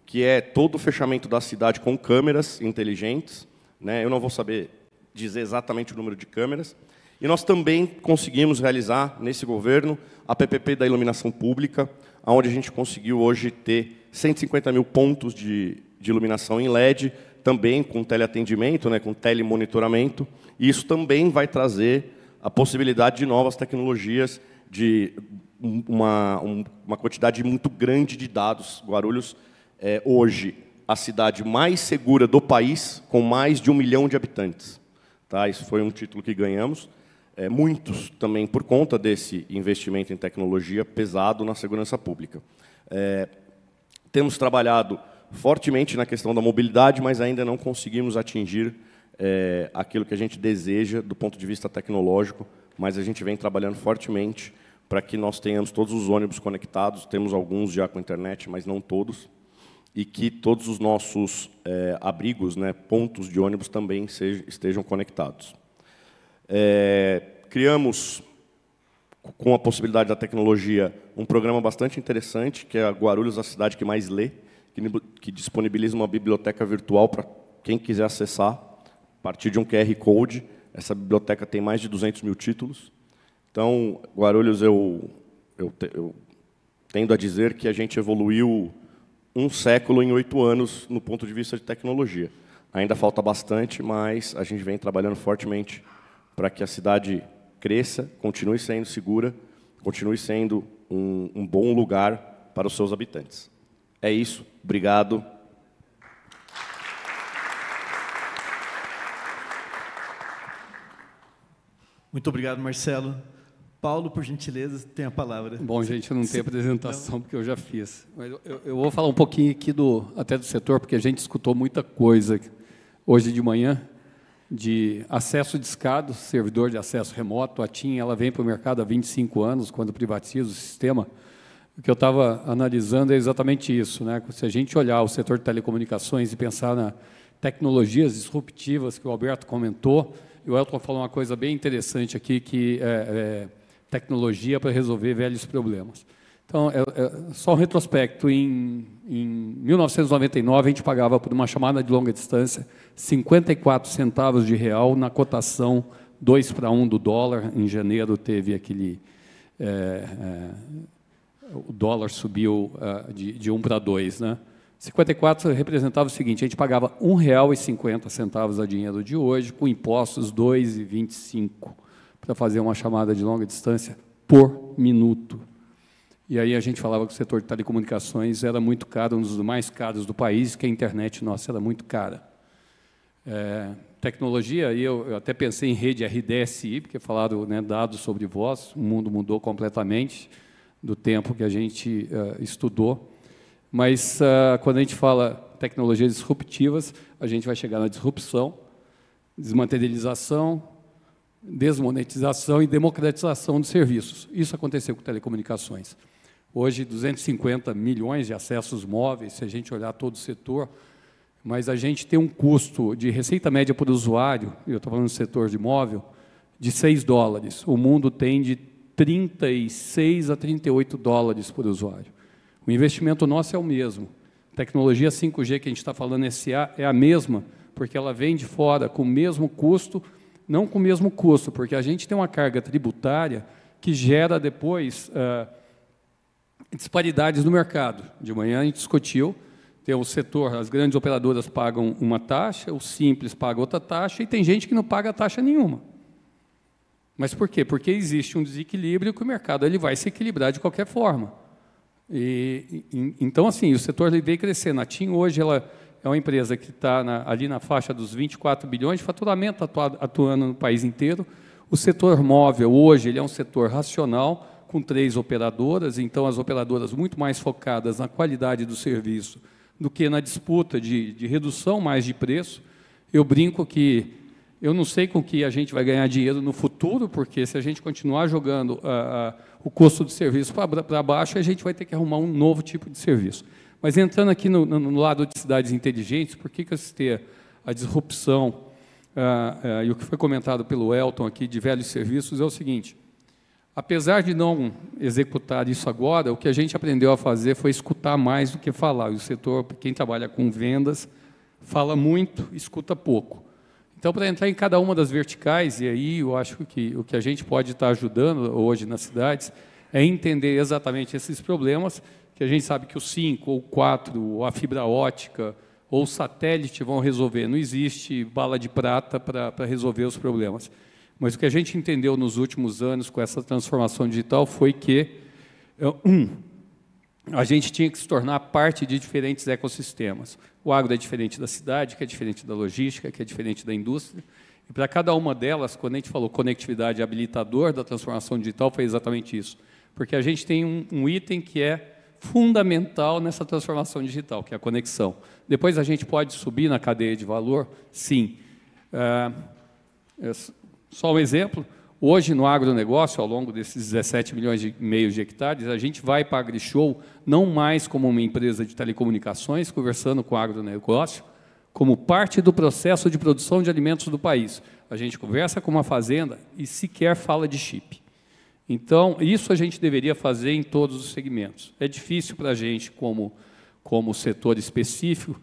que é todo o fechamento da cidade com câmeras inteligentes, né? Eu não vou saber dizer exatamente o número de câmeras. E nós também conseguimos realizar, nesse governo, a PPP da iluminação pública, onde a gente conseguiu hoje ter 150 mil pontos de iluminação em LED, também com teleatendimento, né, com telemonitoramento. E isso também vai trazer a possibilidade de novas tecnologias, de uma quantidade muito grande de dados. Guarulhos hoje a cidade mais segura do país, com mais de 1 milhão de habitantes. Tá? Isso foi um título que ganhamos. Muitos também por conta desse investimento em tecnologia pesado na segurança pública. Temos trabalhado fortemente na questão da mobilidade, mas ainda não conseguimos atingir aquilo que a gente deseja do ponto de vista tecnológico, mas a gente vem trabalhando fortemente para que nós tenhamos todos os ônibus conectados. Temos alguns já com internet, mas não todos. E que todos os nossos abrigos, né, pontos de ônibus, também estejam conectados. Criamos, com a possibilidade da tecnologia, um programa bastante interessante, que é a Guarulhos, a cidade que mais lê, que disponibiliza uma biblioteca virtual para quem quiser acessar, a partir de um QR Code. Essa biblioteca tem mais de 200 mil títulos. Então, Guarulhos, eu tendo a dizer que a gente evoluiu um século em 8 anos no ponto de vista de tecnologia. Ainda falta bastante, mas a gente vem trabalhando fortemente para que a cidade cresça, continue sendo segura, continue sendo um bom lugar para os seus habitantes. É isso. Obrigado. Muito obrigado, Marcelo. Paulo, por gentileza, tem a palavra. Bom, gente, eu não tenho apresentação, porque eu já fiz. Mas eu vou falar um pouquinho aqui até do setor, porque a gente escutou muita coisa hoje de manhã, de acesso discado, servidor de acesso remoto. A TIM ela vem para o mercado há 25 anos, quando privatiza o sistema. O que eu estava analisando é exatamente isso, né? Se a gente olhar o setor de telecomunicações e pensar na tecnologias disruptivas que o Alberto comentou, e o Elton falou uma coisa bem interessante aqui, que é tecnologia para resolver velhos problemas. Então, só um retrospecto, em 1999, a gente pagava por uma chamada de longa distância 54 centavos de real na cotação 2:1 do dólar. Em janeiro teve aquele... o dólar subiu de 1 para 2, né? 54 representava o seguinte: a gente pagava R$ 1,50 a dinheiro de hoje, com impostos R$ 2,25 para fazer uma chamada de longa distância por minuto. E aí a gente falava que o setor de telecomunicações era muito caro, um dos mais caros do país, que a internet nossa era muito cara. Tecnologia, eu até pensei em rede RDSI, porque falaram, né, dados sobre voz, o mundo mudou completamente do tempo que a gente estudou. Mas, quando a gente fala tecnologias disruptivas, a gente vai chegar na disrupção, desmaterialização, desmonetização e democratização dos serviços. Isso aconteceu com telecomunicações. Hoje, 250 milhões de acessos móveis, se a gente olhar todo o setor, mas a gente tem um custo de receita média por usuário, eu estou falando do setor de móvel, de $6. O mundo tem de 36 a 38 dólares por usuário. O investimento nosso é o mesmo. A tecnologia 5G que a gente está falando, SA, é a mesma, porque ela vem de fora com o mesmo custo, não com o mesmo custo, porque a gente tem uma carga tributária que gera depois disparidades no mercado. De manhã a gente discutiu, tem o setor, as grandes operadoras pagam uma taxa, o simples paga outra taxa, e tem gente que não paga taxa nenhuma. Mas por quê? Porque existe um desequilíbrio que o mercado ele vai se equilibrar de qualquer forma. Então, assim, o setor veio crescendo. A TIM, hoje, ela é uma empresa que está ali na faixa dos 24 bilhões de faturamento, atuando no país inteiro. O setor móvel, hoje, ele é um setor racional, com 3 operadoras, então as operadoras muito mais focadas na qualidade do serviço do que na disputa de redução mais de preço. Eu brinco que eu não sei com que a gente vai ganhar dinheiro no futuro, porque se a gente continuar jogando o custo do serviço para baixo, a gente vai ter que arrumar um novo tipo de serviço. Mas entrando aqui no lado de cidades inteligentes, por que eu citei a disrupção e o que foi comentado pelo Elton aqui de velhos serviços é o seguinte: apesar de não executar isso agora, o que a gente aprendeu a fazer foi escutar mais do que falar. E o setor, quem trabalha com vendas, fala muito, escuta pouco. Então, para entrar em cada uma das verticais, e aí eu acho que o que a gente pode estar ajudando hoje nas cidades é entender exatamente esses problemas, que a gente sabe que o 5, ou o 4, ou a fibra ótica, ou o satélite vão resolver. Não existe bala de prata para resolver os problemas. Mas o que a gente entendeu nos últimos anos com essa transformação digital foi que, a gente tinha que se tornar parte de diferentes ecossistemas. O agro é diferente da cidade, que é diferente da logística, que é diferente da indústria. E para cada uma delas, quando a gente falou conectividade habilitador da transformação digital, foi exatamente isso. Porque a gente tem um item que é fundamental nessa transformação digital, que é a conexão. Depois a gente pode subir na cadeia de valor? Sim. Só um exemplo. Hoje, no agronegócio, ao longo desses 17 milhões e meio de hectares, a gente vai para a AgriShow não mais como uma empresa de telecomunicações, conversando com o agronegócio, como parte do processo de produção de alimentos do país. A gente conversa com uma fazenda e sequer fala de chip. Então, isso a gente deveria fazer em todos os segmentos. É difícil para a gente, como setor específico,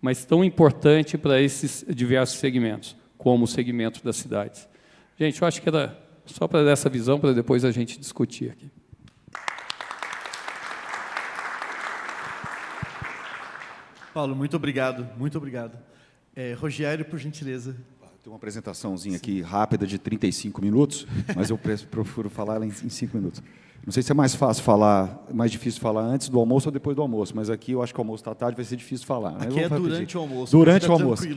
mas tão importante para esses diversos segmentos, como o segmento das cidades. Gente, eu acho que era só para dar essa visão, para depois a gente discutir aqui. Paulo, muito obrigado, muito obrigado. Rogério, por gentileza. Tem uma apresentaçãozinha aqui rápida de 35 minutos, mas eu prefiro falar ela em 5 minutos. Não sei se é mais fácil falar, mais difícil falar antes do almoço ou depois do almoço, mas aqui eu acho que o almoço está tarde, vai ser difícil falar. Aqui é durante o almoço. Durante o almoço.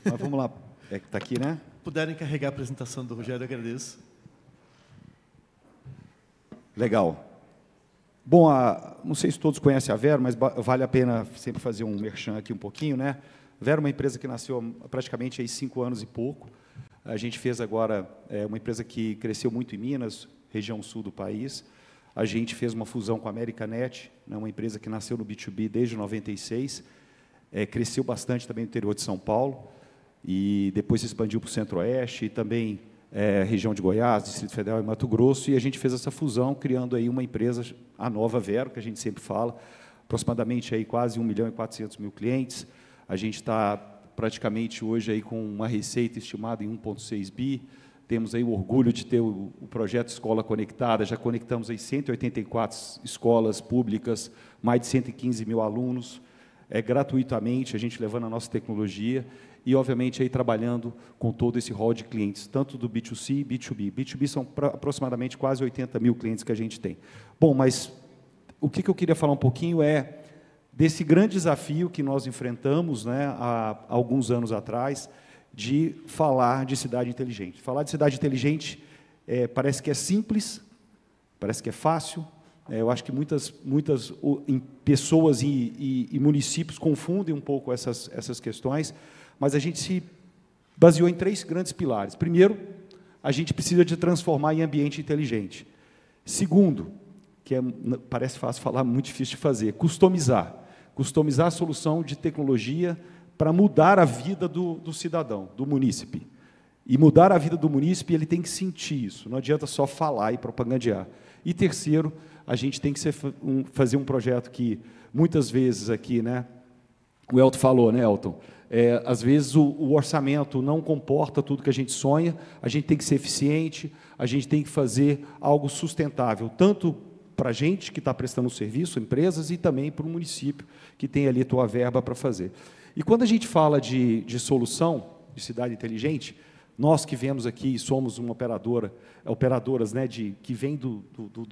Mas vamos lá. Está aqui, né? Puderem carregar a apresentação do Rogério, eu agradeço. Legal. Bom, não sei se todos conhecem a Vero, mas vale a pena sempre fazer um merchan aqui um pouquinho, né? A Vero é uma empresa que nasceu praticamente há 5 anos e pouco. A gente fez agora uma empresa que cresceu muito em Minas, região sul do país. a gente fez uma fusão com a Americanet, né, uma empresa que nasceu no B2B desde 96, cresceu bastante também no interior de São Paulo, e depois se expandiu para o Centro-Oeste, e também região de Goiás, Distrito Federal e Mato Grosso, e a gente fez essa fusão, criando aí uma empresa, a Nova Vero, que a gente sempre fala, aproximadamente aí quase 1.400.000 clientes. A gente está praticamente hoje aí com uma receita estimada em 1,6 bi. Temos aí o orgulho de ter o projeto Escola Conectada, já conectamos aí 184 escolas públicas, mais de 115 mil alunos, gratuitamente, a gente levando a nossa tecnologia e, obviamente, aí trabalhando com todo esse rol de clientes, tanto do B2C e B2B. B2B são aproximadamente quase 80 mil clientes que a gente tem. Bom, mas o que eu queria falar um pouquinho é desse grande desafio que nós enfrentamos, né, há alguns anos atrás, de falar de cidade inteligente. Falar de cidade inteligente parece que é simples, parece que é fácil. Eu acho que muitas pessoas e municípios confundem um pouco essas questões, mas a gente se baseou em 3 grandes pilares. Primeiro, a gente precisa de transformar em ambiente inteligente. Segundo, que parece fácil falar, muito difícil de fazer, customizar a solução de tecnologia para mudar a vida do cidadão, do munícipe. E mudar a vida do munícipe, ele tem que sentir isso, não adianta só falar e propagandear. E terceiro, a gente tem que fazer um projeto que, muitas vezes aqui, né, o Elton falou, né, Elton? Às vezes o orçamento não comporta tudo que a gente sonha, a gente tem que ser eficiente, a gente tem que fazer algo sustentável, tanto para a gente que está prestando o serviço, empresas, e também para o município, que tem ali a tua verba para fazer. E quando a gente fala de solução, de cidade inteligente, nós que vemos aqui, somos uma operadoras, né, que vem do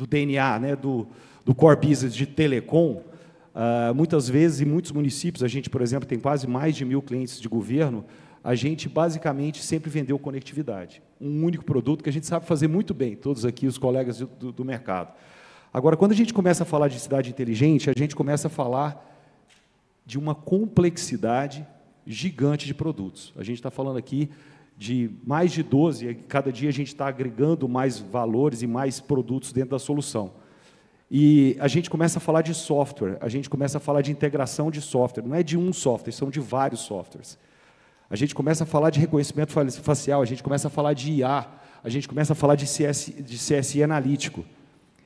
DNA, né, do core business de telecom, muitas vezes, em muitos municípios, a gente, por exemplo, tem quase mais de 1.000 clientes de governo, a gente, basicamente, sempre vendeu conectividade. Um único produto que a gente sabe fazer muito bem, todos aqui, os colegas do mercado. Agora, quando a gente começa a falar de cidade inteligente, a gente começa a falar de uma complexidade gigante de produtos. A gente está falando aqui de mais de 12, e cada dia a gente está agregando mais valores e mais produtos dentro da solução. E a gente começa a falar de software, a gente começa a falar de integração de software, não é de um software, são de vários softwares. A gente começa a falar de reconhecimento facial, a gente começa a falar de IA, a gente começa a falar de CSI analítico.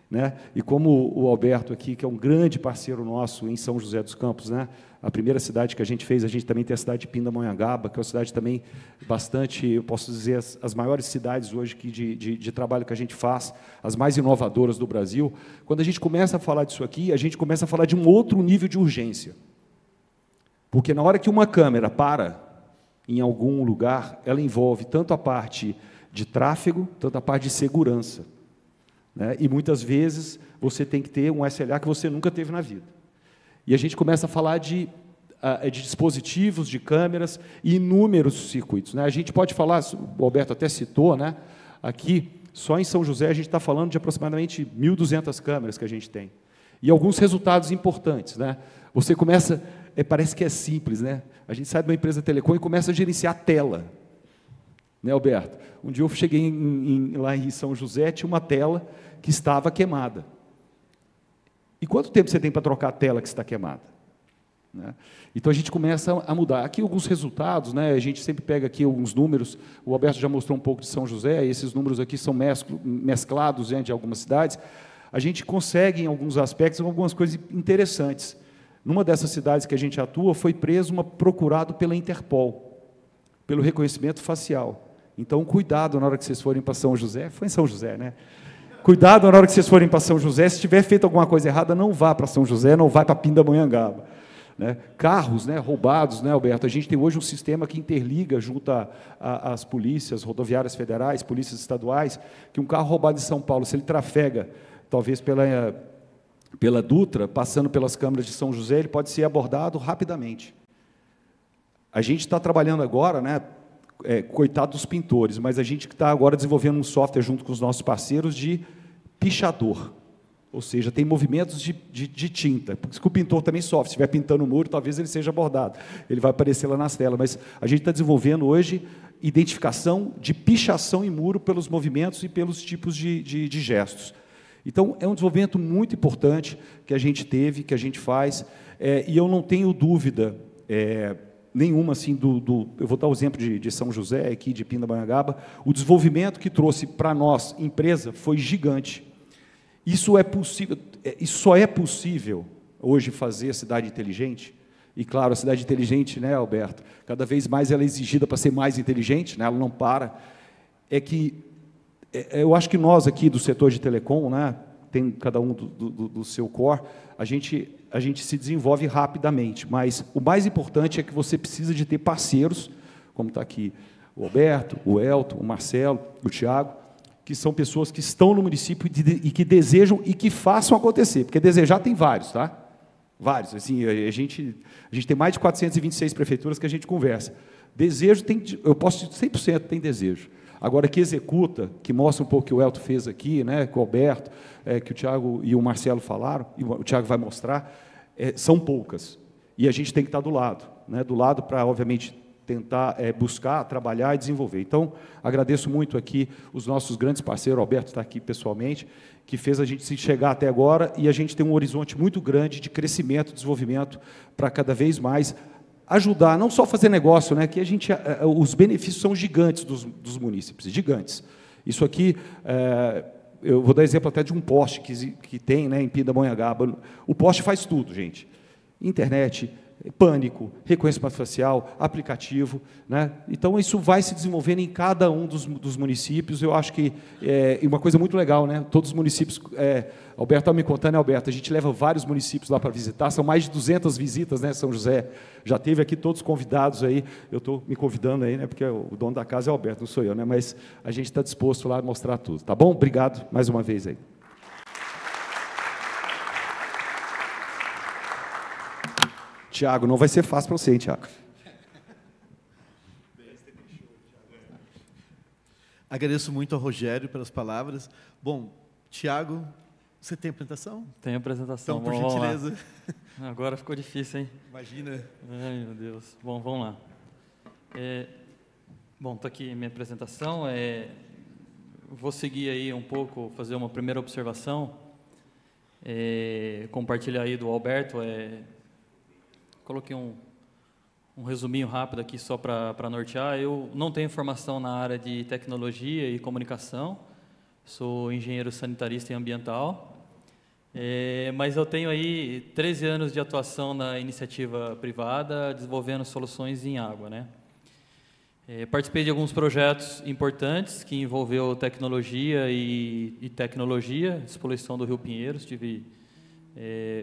Né? E como o Alberto aqui, que é um grande parceiro nosso em São José dos Campos, né? A primeira cidade que a gente fez, a gente também tem a cidade de Pindamonhangaba, que é uma cidade também bastante, eu posso dizer, as maiores cidades hoje de trabalho que a gente faz, as mais inovadoras do Brasil. Quando a gente começa a falar disso aqui, a gente começa a falar de um outro nível de urgência. Porque na hora que uma câmera para em algum lugar, ela envolve tanto a parte de tráfego, tanto a parte de segurança. Né? E, muitas vezes, você tem que ter um SLA que você nunca teve na vida. E a gente começa a falar de dispositivos, de câmeras e inúmeros circuitos. Né? A gente pode falar, o Alberto até citou, né? Aqui, só em São José, a gente está falando de aproximadamente 1.200 câmeras que a gente tem. E alguns resultados importantes. Né? Você começa, parece que é simples, né? A gente sai de uma empresa telecom e começa a gerenciar a tela. Né, Alberto? Um dia eu cheguei lá em São José, tinha uma tela que estava queimada. E quanto tempo você tem para trocar a tela que está queimada? Né? Então, a gente começa a mudar. Aqui, alguns resultados, né? A gente sempre pega aqui alguns números, o Alberto já mostrou um pouco de São José, esses números aqui são mesclados, né, de algumas cidades. A gente consegue, em alguns aspectos, algumas coisas interessantes. Numa dessas cidades que a gente atua, foi preso procurado pela Interpol, pelo reconhecimento facial. Então, cuidado na hora que vocês forem para São José, foi em São José, né? Cuidado na hora que vocês forem para São José, se tiver feito alguma coisa errada, não vá para São José, não vá para Pindamonhangaba. Né? Carros, né, roubados, né, Alberto? A gente tem hoje um sistema que interliga junto às polícias rodoviárias federais, polícias estaduais, que um carro roubado em São Paulo, se ele trafega, talvez pela Dutra, passando pelas câmaras de São José, ele pode ser abordado rapidamente. A gente está trabalhando agora, né, coitado dos pintores, mas a gente está agora desenvolvendo um software junto com os nossos parceiros de pichador, ou seja, tem movimentos de tinta, porque o pintor também sofre, se estiver pintando o muro, talvez ele seja abordado, ele vai aparecer lá nas telas, mas a gente está desenvolvendo hoje identificação de pichação em muro pelos movimentos e pelos tipos de gestos. Então, é um desenvolvimento muito importante que a gente teve, que a gente faz, e eu não tenho dúvida nenhuma, assim, eu vou dar o exemplo de São José, aqui de Pindamonhangaba, o desenvolvimento que trouxe para nós, empresa, foi gigante. Isso é possível, isso só é possível hoje fazer a cidade inteligente. E, claro, a cidade inteligente, né, Alberto, cada vez mais ela é exigida para ser mais inteligente, né, ela não para. Eu acho que nós aqui do setor de telecom, né, tem cada um do seu core, a gente se desenvolve rapidamente, mas o mais importante é que você precisa de ter parceiros, como está aqui o Alberto, o Elton, o Marcelo, o Thiago, que são pessoas que estão no município e que desejam e que façam acontecer, porque desejar tem vários, tá? Vários. Assim, a gente tem mais de 426 prefeituras que a gente conversa. Desejo tem, eu posso dizer 100% tem desejo. Agora, que executa, que mostra um pouco o que o Elton fez aqui, né, com o Alberto, que o Thiago e o Marcelo falaram, e o Thiago vai mostrar, são poucas. E a gente tem que estar do lado, né, para, obviamente, tentar buscar, trabalhar e desenvolver. Então, agradeço muito aqui os nossos grandes parceiros, o Alberto está aqui pessoalmente, que fez a gente se chegar até agora, e a gente tem um horizonte muito grande de crescimento, desenvolvimento, para cada vez mais ajudar, não só fazer negócio, né, que os benefícios são gigantes dos munícipes, gigantes. Isso aqui, eu vou dar exemplo até de um poste que tem, né, em Pindamonhangaba. O poste faz tudo, gente. Internet, pânico, reconhecimento facial, aplicativo, né? Então, isso vai se desenvolvendo em cada um dos municípios. Eu acho que é uma coisa muito legal, né? Todos os municípios, Alberto estava me contando, né, Alberto? A gente leva vários municípios lá para visitar, são mais de 200 visitas, né? São José já teve aqui todos convidados aí, eu estou me convidando aí, né? Porque o dono da casa é o Alberto, não sou eu, né? Mas a gente está disposto lá a mostrar tudo, tá bom? Obrigado mais uma vez aí. Tiago, não vai ser fácil para você, hein, Tiago? Agradeço muito ao Rogério pelas palavras. Bom, Tiago, você tem apresentação? Tem apresentação. Então, por gentileza. Agora ficou difícil, hein? Imagina. Ai, meu Deus. Bom, vamos lá. Bom, está aqui minha apresentação. Vou seguir aí um pouco, fazer uma primeira observação. Compartilhar aí do Alberto. Coloquei um resuminho rápido aqui só para nortear. Eu não tenho formação na área de tecnologia e comunicação, sou engenheiro sanitarista e ambiental, mas eu tenho aí 13 anos de atuação na iniciativa privada, desenvolvendo soluções em água, né? Participei de alguns projetos importantes que envolveu tecnologia e tecnologia, despoluição do Rio Pinheiros. Tive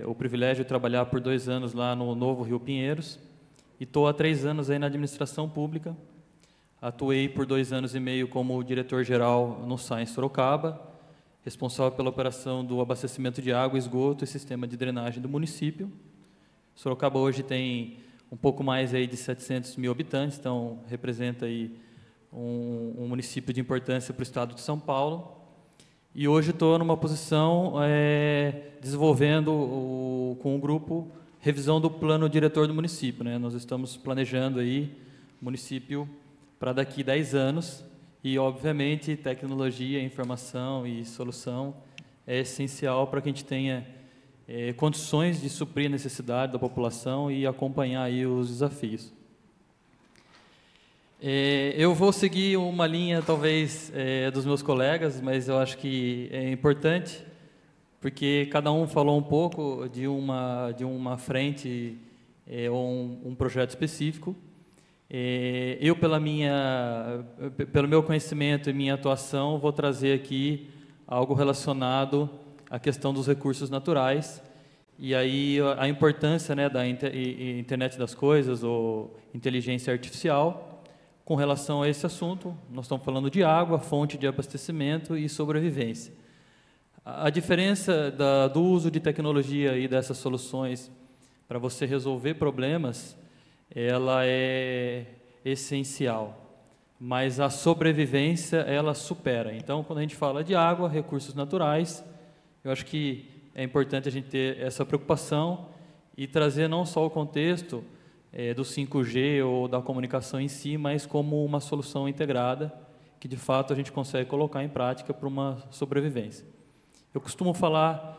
o privilégio de trabalhar por 2 anos lá no Novo Rio Pinheiros e estou há 3 anos aí na administração pública. Atuei por 2 anos e meio como diretor-geral no SAI em Sorocaba, responsável pela operação do abastecimento de água, esgoto e sistema de drenagem do município. Sorocaba hoje tem um pouco mais aí de 700 mil habitantes, então representa aí um município de importância para o estado de São Paulo. E hoje estou numa posição desenvolvendo com o grupo revisão do plano diretor do município, né? Nós estamos planejando aí o município para daqui 10 anos e, obviamente, tecnologia, informação e solução é essencial para que a gente tenha condições de suprir a necessidade da população e acompanhar aí os desafios. Eu vou seguir uma linha, talvez, dos meus colegas, mas eu acho que é importante, porque cada um falou um pouco de uma frente ou um projeto específico. Eu, pelo meu conhecimento e minha atuação, vou trazer aqui algo relacionado à questão dos recursos naturais, e aí a importância, né, da internet das coisas, ou inteligência artificial. Com relação a esse assunto, nós estamos falando de água, fonte de abastecimento e sobrevivência. A diferença do uso de tecnologia e dessas soluções para você resolver problemas, ela é essencial, mas a sobrevivência, ela supera. Então, quando a gente fala de água, recursos naturais, eu acho que é importante a gente ter essa preocupação e trazer não só o contexto do 5G ou da comunicação em si, mas como uma solução integrada que, de fato, a gente consegue colocar em prática para uma sobrevivência. Eu costumo falar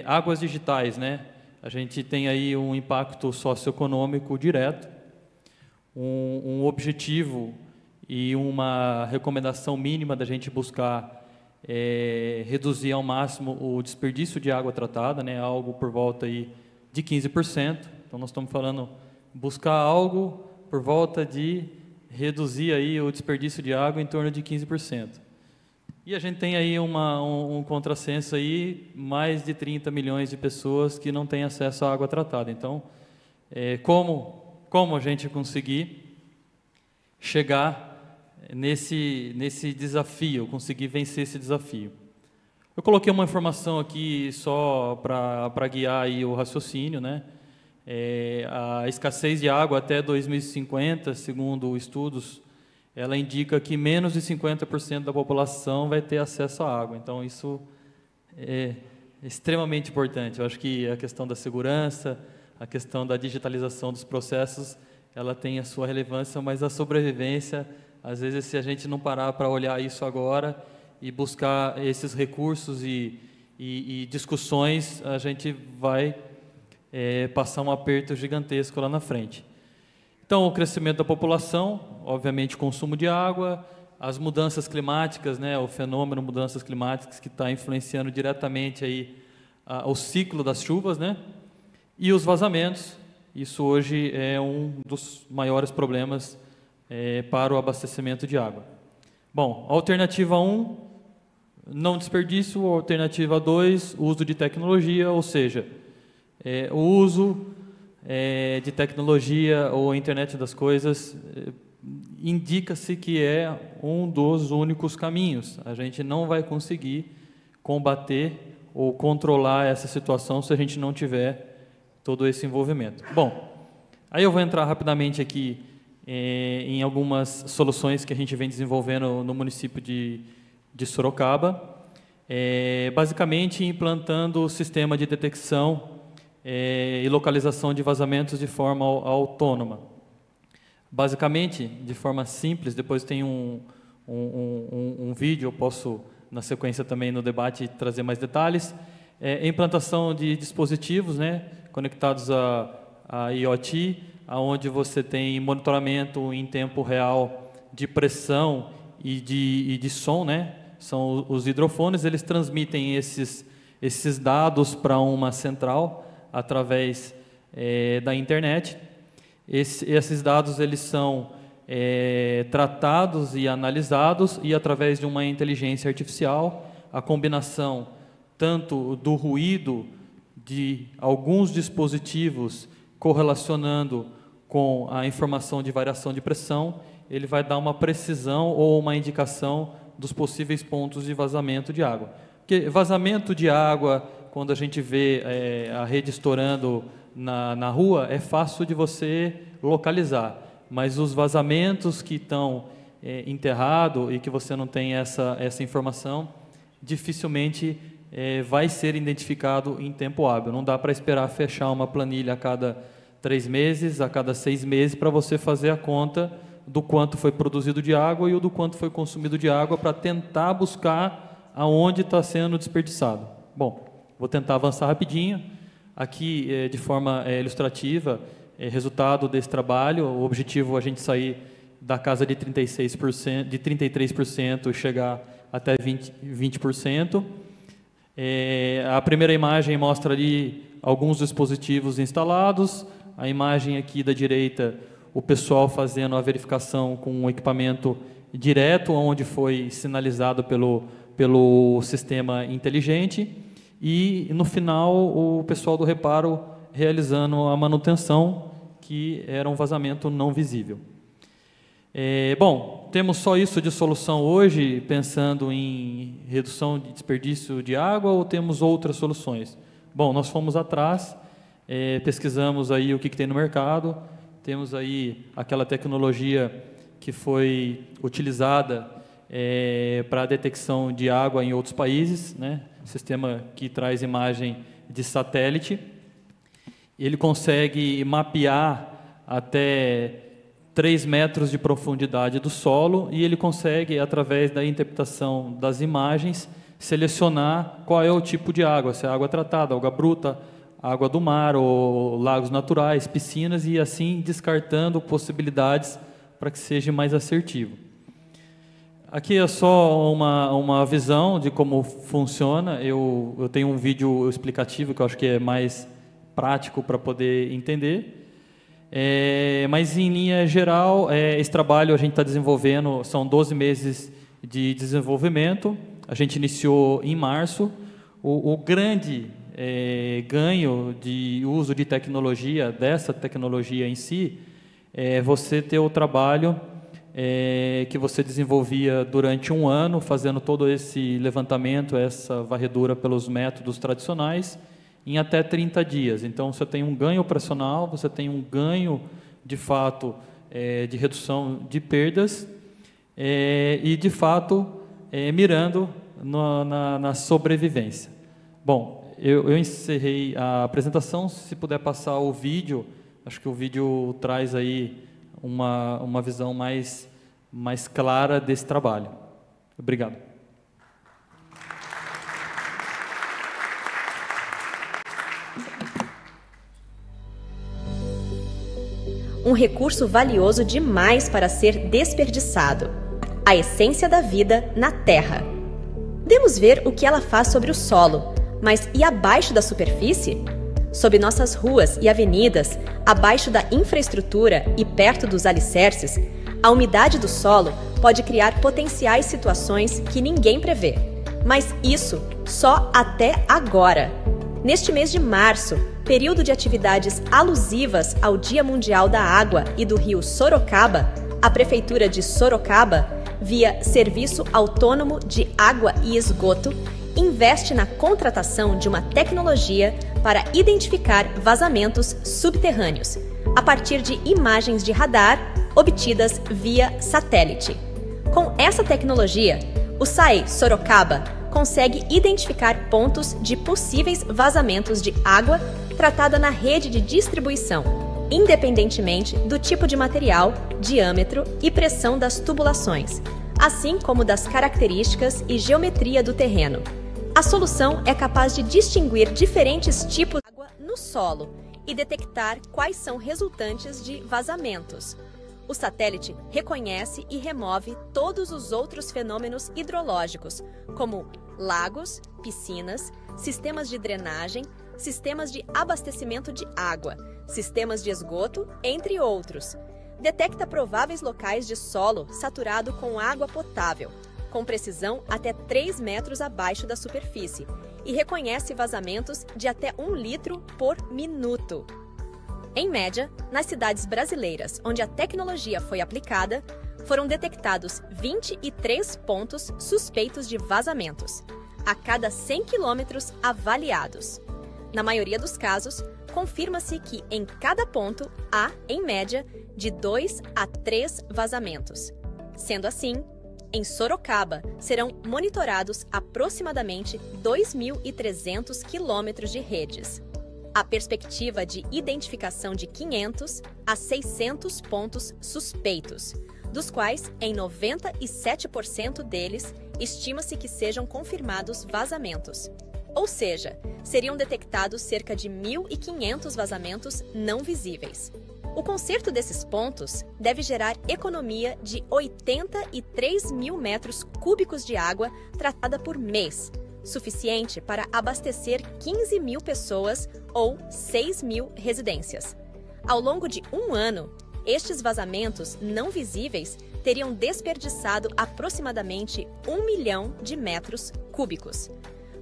águas digitais, né? A gente tem aí um impacto socioeconômico direto, um objetivo e uma recomendação mínima da gente buscar reduzir ao máximo o desperdício de água tratada, né? Algo por volta aí de 15%. Então, nós estamos falando buscar algo por volta de reduzir aí o desperdício de água em torno de 15%. E a gente tem aí um contrassenso aí, mais de 30 milhões de pessoas que não têm acesso à água tratada. Então, como a gente conseguir chegar nesse desafio, conseguir vencer esse desafio? Eu coloquei uma informação aqui só para guiar aí o raciocínio, né? A escassez de água até 2050, segundo estudos, ela indica que menos de 50% da população vai ter acesso à água. Então, isso é extremamente importante. Eu acho que a questão da segurança, a questão da digitalização dos processos, ela tem a sua relevância, mas a sobrevivência, às vezes, se a gente não parar para olhar isso agora e buscar esses recursos e discussões, a gente vai passar um aperto gigantesco lá na frente. Então, o crescimento da população, obviamente, consumo de água, as mudanças climáticas, né, o fenômeno mudanças climáticas que está influenciando diretamente aí o ciclo das chuvas, né, e os vazamentos. Isso hoje é um dos maiores problemas para o abastecimento de água. Bom, alternativa 1, não desperdício. Alternativa 2, uso de tecnologia, ou seja, o uso de tecnologia ou internet das coisas indica-se que é um dos únicos caminhos. A gente não vai conseguir combater ou controlar essa situação se a gente não tiver todo esse envolvimento. Bom, aí eu vou entrar rapidamente aqui em algumas soluções que a gente vem desenvolvendo no município de Sorocaba, basicamente implantando o sistema de detecção e localização de vazamentos de forma autônoma. Basicamente, de forma simples, depois tem um vídeo, eu posso, na sequência também no debate, trazer mais detalhes. Implantação de dispositivos, né, conectados a IoT, onde você tem monitoramento em tempo real de pressão e de som, né? São os hidrofones, eles transmitem esses dados para uma central através da internet. Esses dados eles são tratados e analisados, e através de uma inteligência artificial, a combinação tanto do ruído de alguns dispositivos correlacionando com a informação de variação de pressão, ele vai dar uma precisão ou uma indicação dos possíveis pontos de vazamento de água. Porque vazamento de água, quando a gente vê a rede estourando na rua, é fácil de você localizar, mas os vazamentos que estão enterrados e que você não tem essa informação, dificilmente vai ser identificado em tempo hábil. Não dá para esperar fechar uma planilha a cada 3 meses, a cada 6 meses, para você fazer a conta do quanto foi produzido de água e do quanto foi consumido de água, para tentar buscar aonde está sendo desperdiçado. Bom, vou tentar avançar rapidinho. Aqui, de forma ilustrativa, resultado desse trabalho, o objetivo é a gente sair da casa de 36%, de 33% e chegar até 20%. A primeira imagem mostra ali alguns dispositivos instalados. A imagem aqui da direita, o pessoal fazendo a verificação com um equipamento direto, onde foi sinalizado pelo sistema inteligente. E, no final, o pessoal do reparo realizando a manutenção, que era um vazamento não visível. Bom, temos só isso de solução hoje, pensando em redução de desperdício de água, ou temos outras soluções? Bom, nós fomos atrás, pesquisamos aí o que tem no mercado, temos aí aquela tecnologia que foi utilizada para a detecção de água em outros países, né? Sistema que traz imagem de satélite. Ele consegue mapear até 3 metros de profundidade do solo, e ele consegue, através da interpretação das imagens, selecionar qual é o tipo de água, se é água tratada, água bruta, água do mar, ou lagos naturais, piscinas, e assim descartando possibilidades para que seja mais assertivo. Aqui é só uma visão de como funciona. Eu tenho um vídeo explicativo que eu acho que é mais prático para poder entender. Mas, em linha geral, esse trabalho a gente está desenvolvendo, são 12 meses de desenvolvimento. A gente iniciou em março. O grande ganho de uso de tecnologia, dessa tecnologia em si, é você ter o trabalho que você desenvolvia durante um ano, fazendo todo esse levantamento, essa varredura pelos métodos tradicionais, em até 30 dias. Então, você tem um ganho operacional, você tem um ganho, de fato, de redução de perdas e, de fato, mirando na sobrevivência. Bom, eu encerrei a apresentação. Se puder passar o vídeo, acho que o vídeo traz aí uma visão mais clara desse trabalho. Obrigado. Um recurso valioso demais para ser desperdiçado. A essência da vida na Terra. Podemos ver o que ela faz sobre o solo, mas e abaixo da superfície? Sob nossas ruas e avenidas, abaixo da infraestrutura e perto dos alicerces, a umidade do solo pode criar potenciais situações que ninguém prevê. Mas isso só até agora. Neste mês de março, período de atividades alusivas ao Dia Mundial da Água e do Rio Sorocaba, a Prefeitura de Sorocaba, via Serviço Autônomo de Água e Esgoto, investe na contratação de uma tecnologia para identificar vazamentos subterrâneos, a partir de imagens de radar obtidas via satélite. Com essa tecnologia, o SAE Sorocaba consegue identificar pontos de possíveis vazamentos de água tratada na rede de distribuição, independentemente do tipo de material, diâmetro e pressão das tubulações, assim como das características e geometria do terreno. A solução é capaz de distinguir diferentes tipos de água no solo e detectar quais são resultantes de vazamentos. O satélite reconhece e remove todos os outros fenômenos hidrológicos, como lagos, piscinas, sistemas de drenagem, sistemas de abastecimento de água, sistemas de esgoto, entre outros. Detecta prováveis locais de solo saturado com água potável, com precisão até 3 metros abaixo da superfície, e reconhece vazamentos de até 1 litro por minuto. Em média, nas cidades brasileiras onde a tecnologia foi aplicada, foram detectados 23 pontos suspeitos de vazamentos, a cada 100 quilômetros avaliados. Na maioria dos casos, confirma-se que em cada ponto há, em média, de 2 a 3 vazamentos. Sendo assim, em Sorocaba serão monitorados aproximadamente 2.300 quilômetros de redes. A perspectiva de identificação de 500 a 600 pontos suspeitos, dos quais, em 97% deles, estima-se que sejam confirmados vazamentos. Ou seja, seriam detectados cerca de 1.500 vazamentos não visíveis. O conserto desses pontos deve gerar economia de 83 mil metros cúbicos de água tratada por mês, suficiente para abastecer 15 mil pessoas ou 6 mil residências. Ao longo de um ano, estes vazamentos não visíveis teriam desperdiçado aproximadamente 1 milhão de metros cúbicos.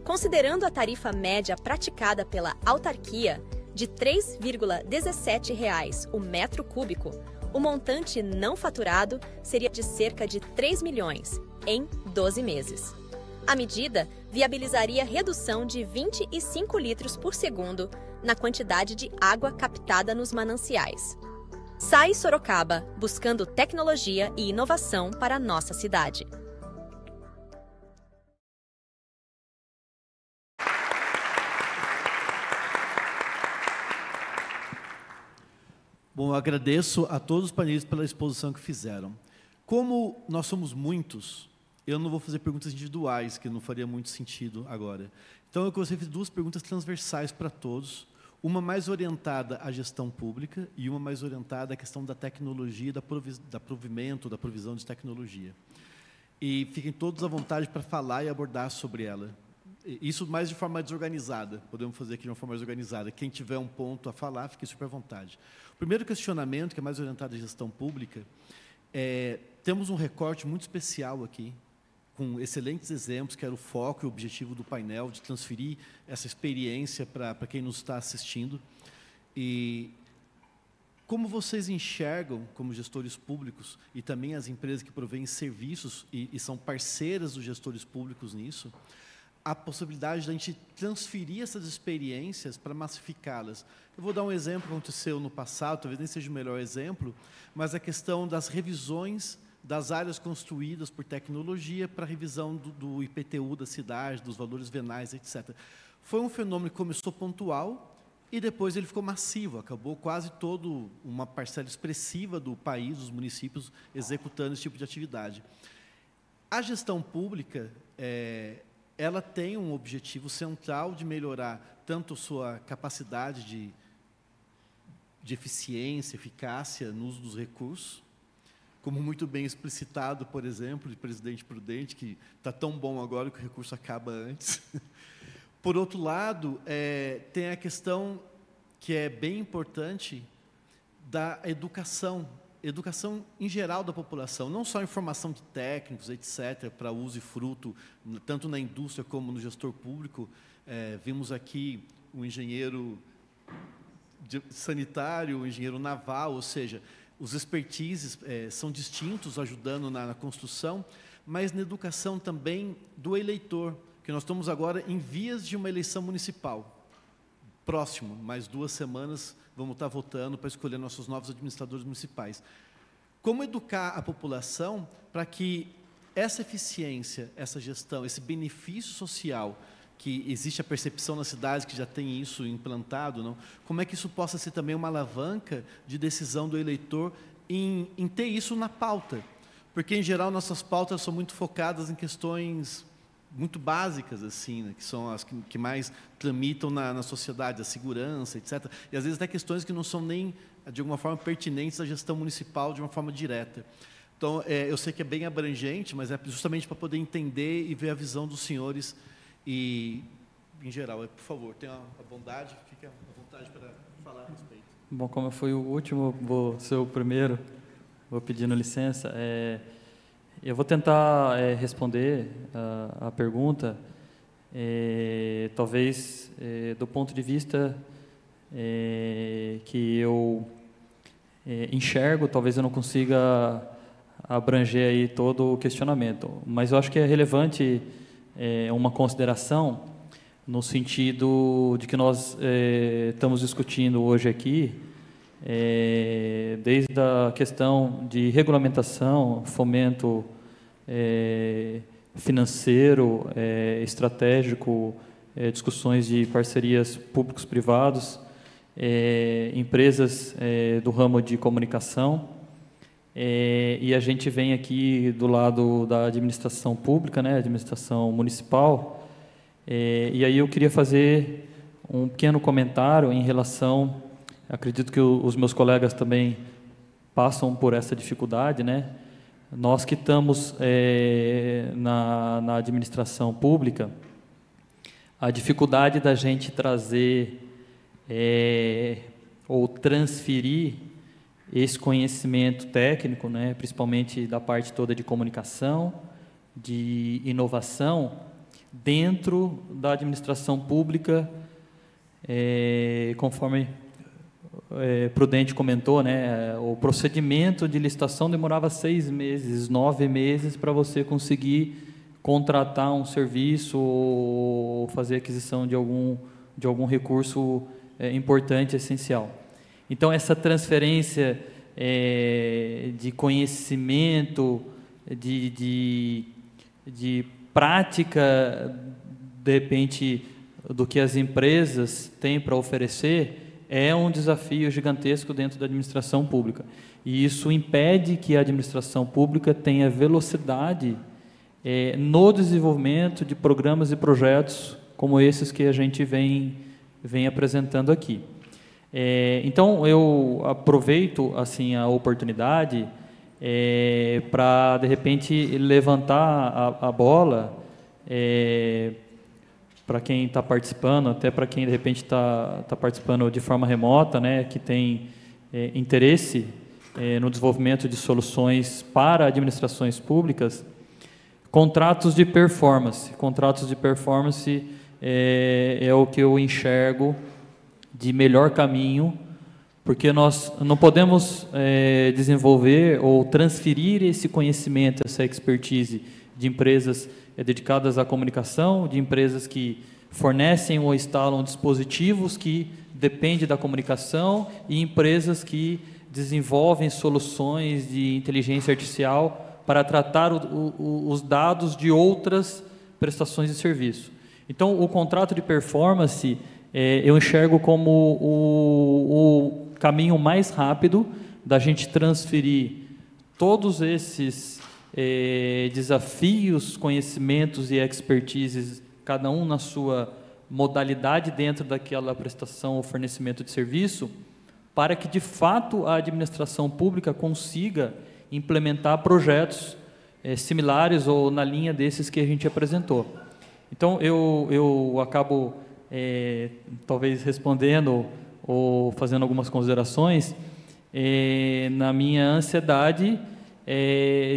Considerando a tarifa média praticada pela autarquia de R$ 3,17 o metro cúbico, o montante não faturado seria de cerca de 3 milhões em 12 meses. A medida viabilizaria redução de 25 litros por segundo na quantidade de água captada nos mananciais. SAE Sorocaba, buscando tecnologia e inovação para a nossa cidade. Bom, eu agradeço a todos os painelistas pela exposição que fizeram. Como nós somos muitos, Eu não vou fazer perguntas individuais, que não faria muito sentido agora. Então, eu gostaria de fazer 2 perguntas transversais para todos, uma mais orientada à gestão pública e uma mais orientada à questão da tecnologia, da provimento, da provisão de tecnologia. E fiquem todos à vontade para falar e abordar sobre ela. Isso mais de forma desorganizada, podemos fazer aqui de uma forma mais organizada. Quem tiver um ponto a falar, fique super à vontade. O primeiro questionamento, que é mais orientado à gestão pública, temos um recorte muito especial aqui, com excelentes exemplos, que era o foco e o objetivo do painel, de transferir essa experiência para quem nos está assistindo. E como vocês enxergam, como gestores públicos, e também as empresas que provêm serviços e são parceiras dos gestores públicos nisso, a possibilidade de a gente transferir essas experiências para massificá-las? Eu vou dar um exemplo que aconteceu no passado, talvez nem seja o melhor exemplo, mas a questão das revisões das áreas construídas por tecnologia para a revisão do IPTU da cidade, dos valores venais, etc. Foi um fenômeno que começou pontual e depois ele ficou massivo, acabou quase toda uma parcela expressiva do país, dos municípios, executando esse tipo de atividade. A gestão pública, ela tem um objetivo central de melhorar tanto sua capacidade de eficiência, eficácia no uso dos recursos, como muito bem explicitado, por exemplo, de Presidente Prudente, que está tão bom agora que o recurso acaba antes. Por outro lado, tem a questão que é bem importante da educação em geral da população, não só a informação de técnicos, etc., para uso e fruto, tanto na indústria como no gestor público. Vimos aqui o engenheiro sanitário, o engenheiro naval, ou seja, os expertises são distintos, ajudando na construção, mas na educação também do eleitor, que nós estamos agora em vias de uma eleição municipal. Próximo, mais 2 semanas, vamos estar votando para escolher nossos novos administradores municipais. Como educar a população para que essa eficiência, essa gestão, esse benefício social, que existe a percepção nas cidades que já tem isso implantado, não? Como é que isso possa ser também uma alavanca de decisão do eleitor em ter isso na pauta? Porque, em geral, nossas pautas são muito focadas em questões muito básicas, assim, né? Que são as que mais tramitam na sociedade, a segurança, etc. E, às vezes, até questões que não são nem, de alguma forma, pertinentes à gestão municipal de uma forma direta. Então, eu sei que é bem abrangente, mas é justamente para poder entender e ver a visão dos senhores. E, em geral, por favor, tenha a bondade, fique à vontade para falar a respeito. Bom, como eu fui o último, vou ser o primeiro, vou pedindo licença. Eu vou tentar responder a pergunta, talvez do ponto de vista que eu enxergo, talvez eu não consiga abranger aí todo o questionamento, mas eu acho que é relevante uma consideração no sentido de que nós estamos discutindo hoje aqui, desde a questão de regulamentação, fomento financeiro, estratégico, discussões de parcerias públicos-privados, empresas do ramo de comunicação, e a gente vem aqui do lado da administração pública, né, administração municipal, e aí eu queria fazer um pequeno comentário em relação, acredito que os meus colegas também passam por essa dificuldade, né? Nós que estamos na administração pública, a dificuldade da gente trazer ou transferir esse conhecimento técnico, né, principalmente da parte toda de comunicação, de inovação, dentro da administração pública, conforme Prudente comentou, né, o procedimento de licitação demorava 6 meses, 9 meses para você conseguir contratar um serviço ou fazer aquisição de algum recurso importante, essencial. Então, essa transferência de conhecimento, de prática, de repente, do que as empresas têm para oferecer, é um desafio gigantesco dentro da administração pública. E isso impede que a administração pública tenha velocidade no desenvolvimento de programas e projetos como esses que a gente vem apresentando aqui. Então, eu aproveito assim, a oportunidade para, de repente, levantar a bola para quem está participando, até para quem, de repente, está participando de forma remota, né, que tem interesse no desenvolvimento de soluções para administrações públicas. Contratos de performance. Contratos de performance é o que eu enxergo de melhor caminho, porque nós não podemos desenvolver ou transferir esse conhecimento, essa expertise de empresas dedicadas à comunicação, de empresas que fornecem ou instalam dispositivos que dependem da comunicação e empresas que desenvolvem soluções de inteligência artificial para tratar os dados de outras prestações de serviço. Então, o contrato de performance eu enxergo como o caminho mais rápido da gente transferir todos esses desafios, conhecimentos e expertises, cada um na sua modalidade dentro daquela prestação ou fornecimento de serviço, para que, de fato, a administração pública consiga implementar projetos similares ou na linha desses que a gente apresentou. Então, eu acabo, talvez, respondendo ou fazendo algumas considerações na minha ansiedade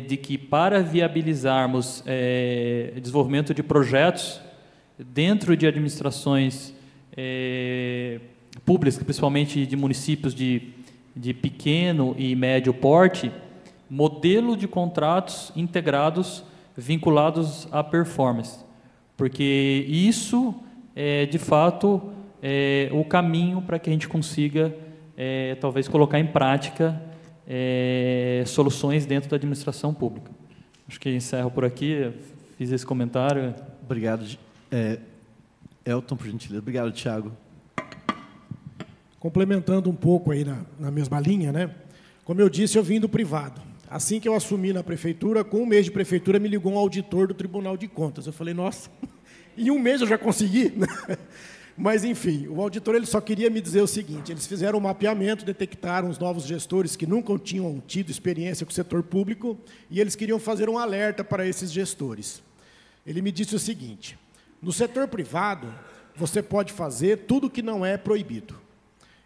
de que, para viabilizarmos desenvolvimento de projetos dentro de administrações públicas, principalmente de municípios de pequeno e médio porte, modelo de contratos integrados vinculados à performance, porque isso de fato, o caminho para que a gente consiga, talvez, colocar em prática soluções dentro da administração pública. Acho que encerro por aqui, fiz esse comentário. Obrigado, Elton, por gentileza. Obrigado, Thiago. Complementando um pouco aí na mesma linha, né? Como eu disse, eu vim do privado. Assim que eu assumi na prefeitura, com um mês de prefeitura, me ligou um auditor do Tribunal de Contas. Eu falei, nossa, em um mês eu já consegui? Mas, enfim, o auditor ele só queria me dizer o seguinte, eles fizeram um mapeamento, detectaram os novos gestores que nunca tinham tido experiência com o setor público, e eles queriam fazer um alerta para esses gestores. Ele me disse o seguinte, no setor privado, você pode fazer tudo que não é proibido.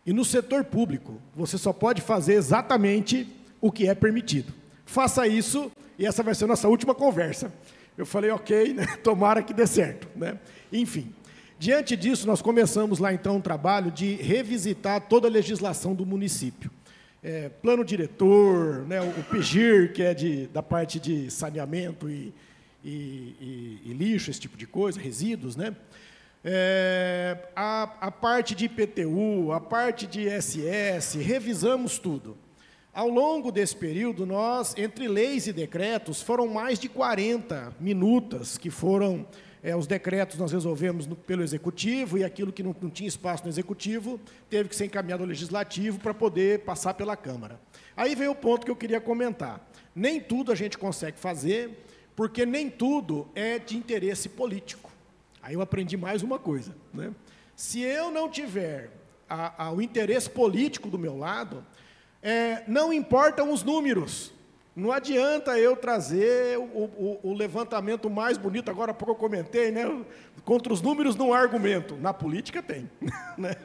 E no setor público, você só pode fazer exatamente o que é permitido. Faça isso, e essa vai ser a nossa última conversa. Eu falei, ok, né? Tomara que dê certo, né? Enfim, diante disso, nós começamos lá, então, um trabalho de revisitar toda a legislação do município. Plano diretor, né? O PGIR, que é da parte de saneamento e lixo, esse tipo de coisa, resíduos, né? A parte de IPTU, a parte de ISS, revisamos tudo. Ao longo desse período, nós, entre leis e decretos, foram mais de 40 minutas que foram, os decretos nós resolvemos pelo Executivo, e aquilo que não tinha espaço no Executivo teve que ser encaminhado ao Legislativo para poder passar pela Câmara. Aí veio o ponto que eu queria comentar. Nem tudo a gente consegue fazer, porque nem tudo é de interesse político. Aí eu aprendi mais uma coisa, né? Se eu não tiver o interesse político do meu lado, não importam os números. Não adianta eu trazer o levantamento mais bonito, agora há pouco eu comentei, né? Contra os números não há argumento. Na política tem. Né?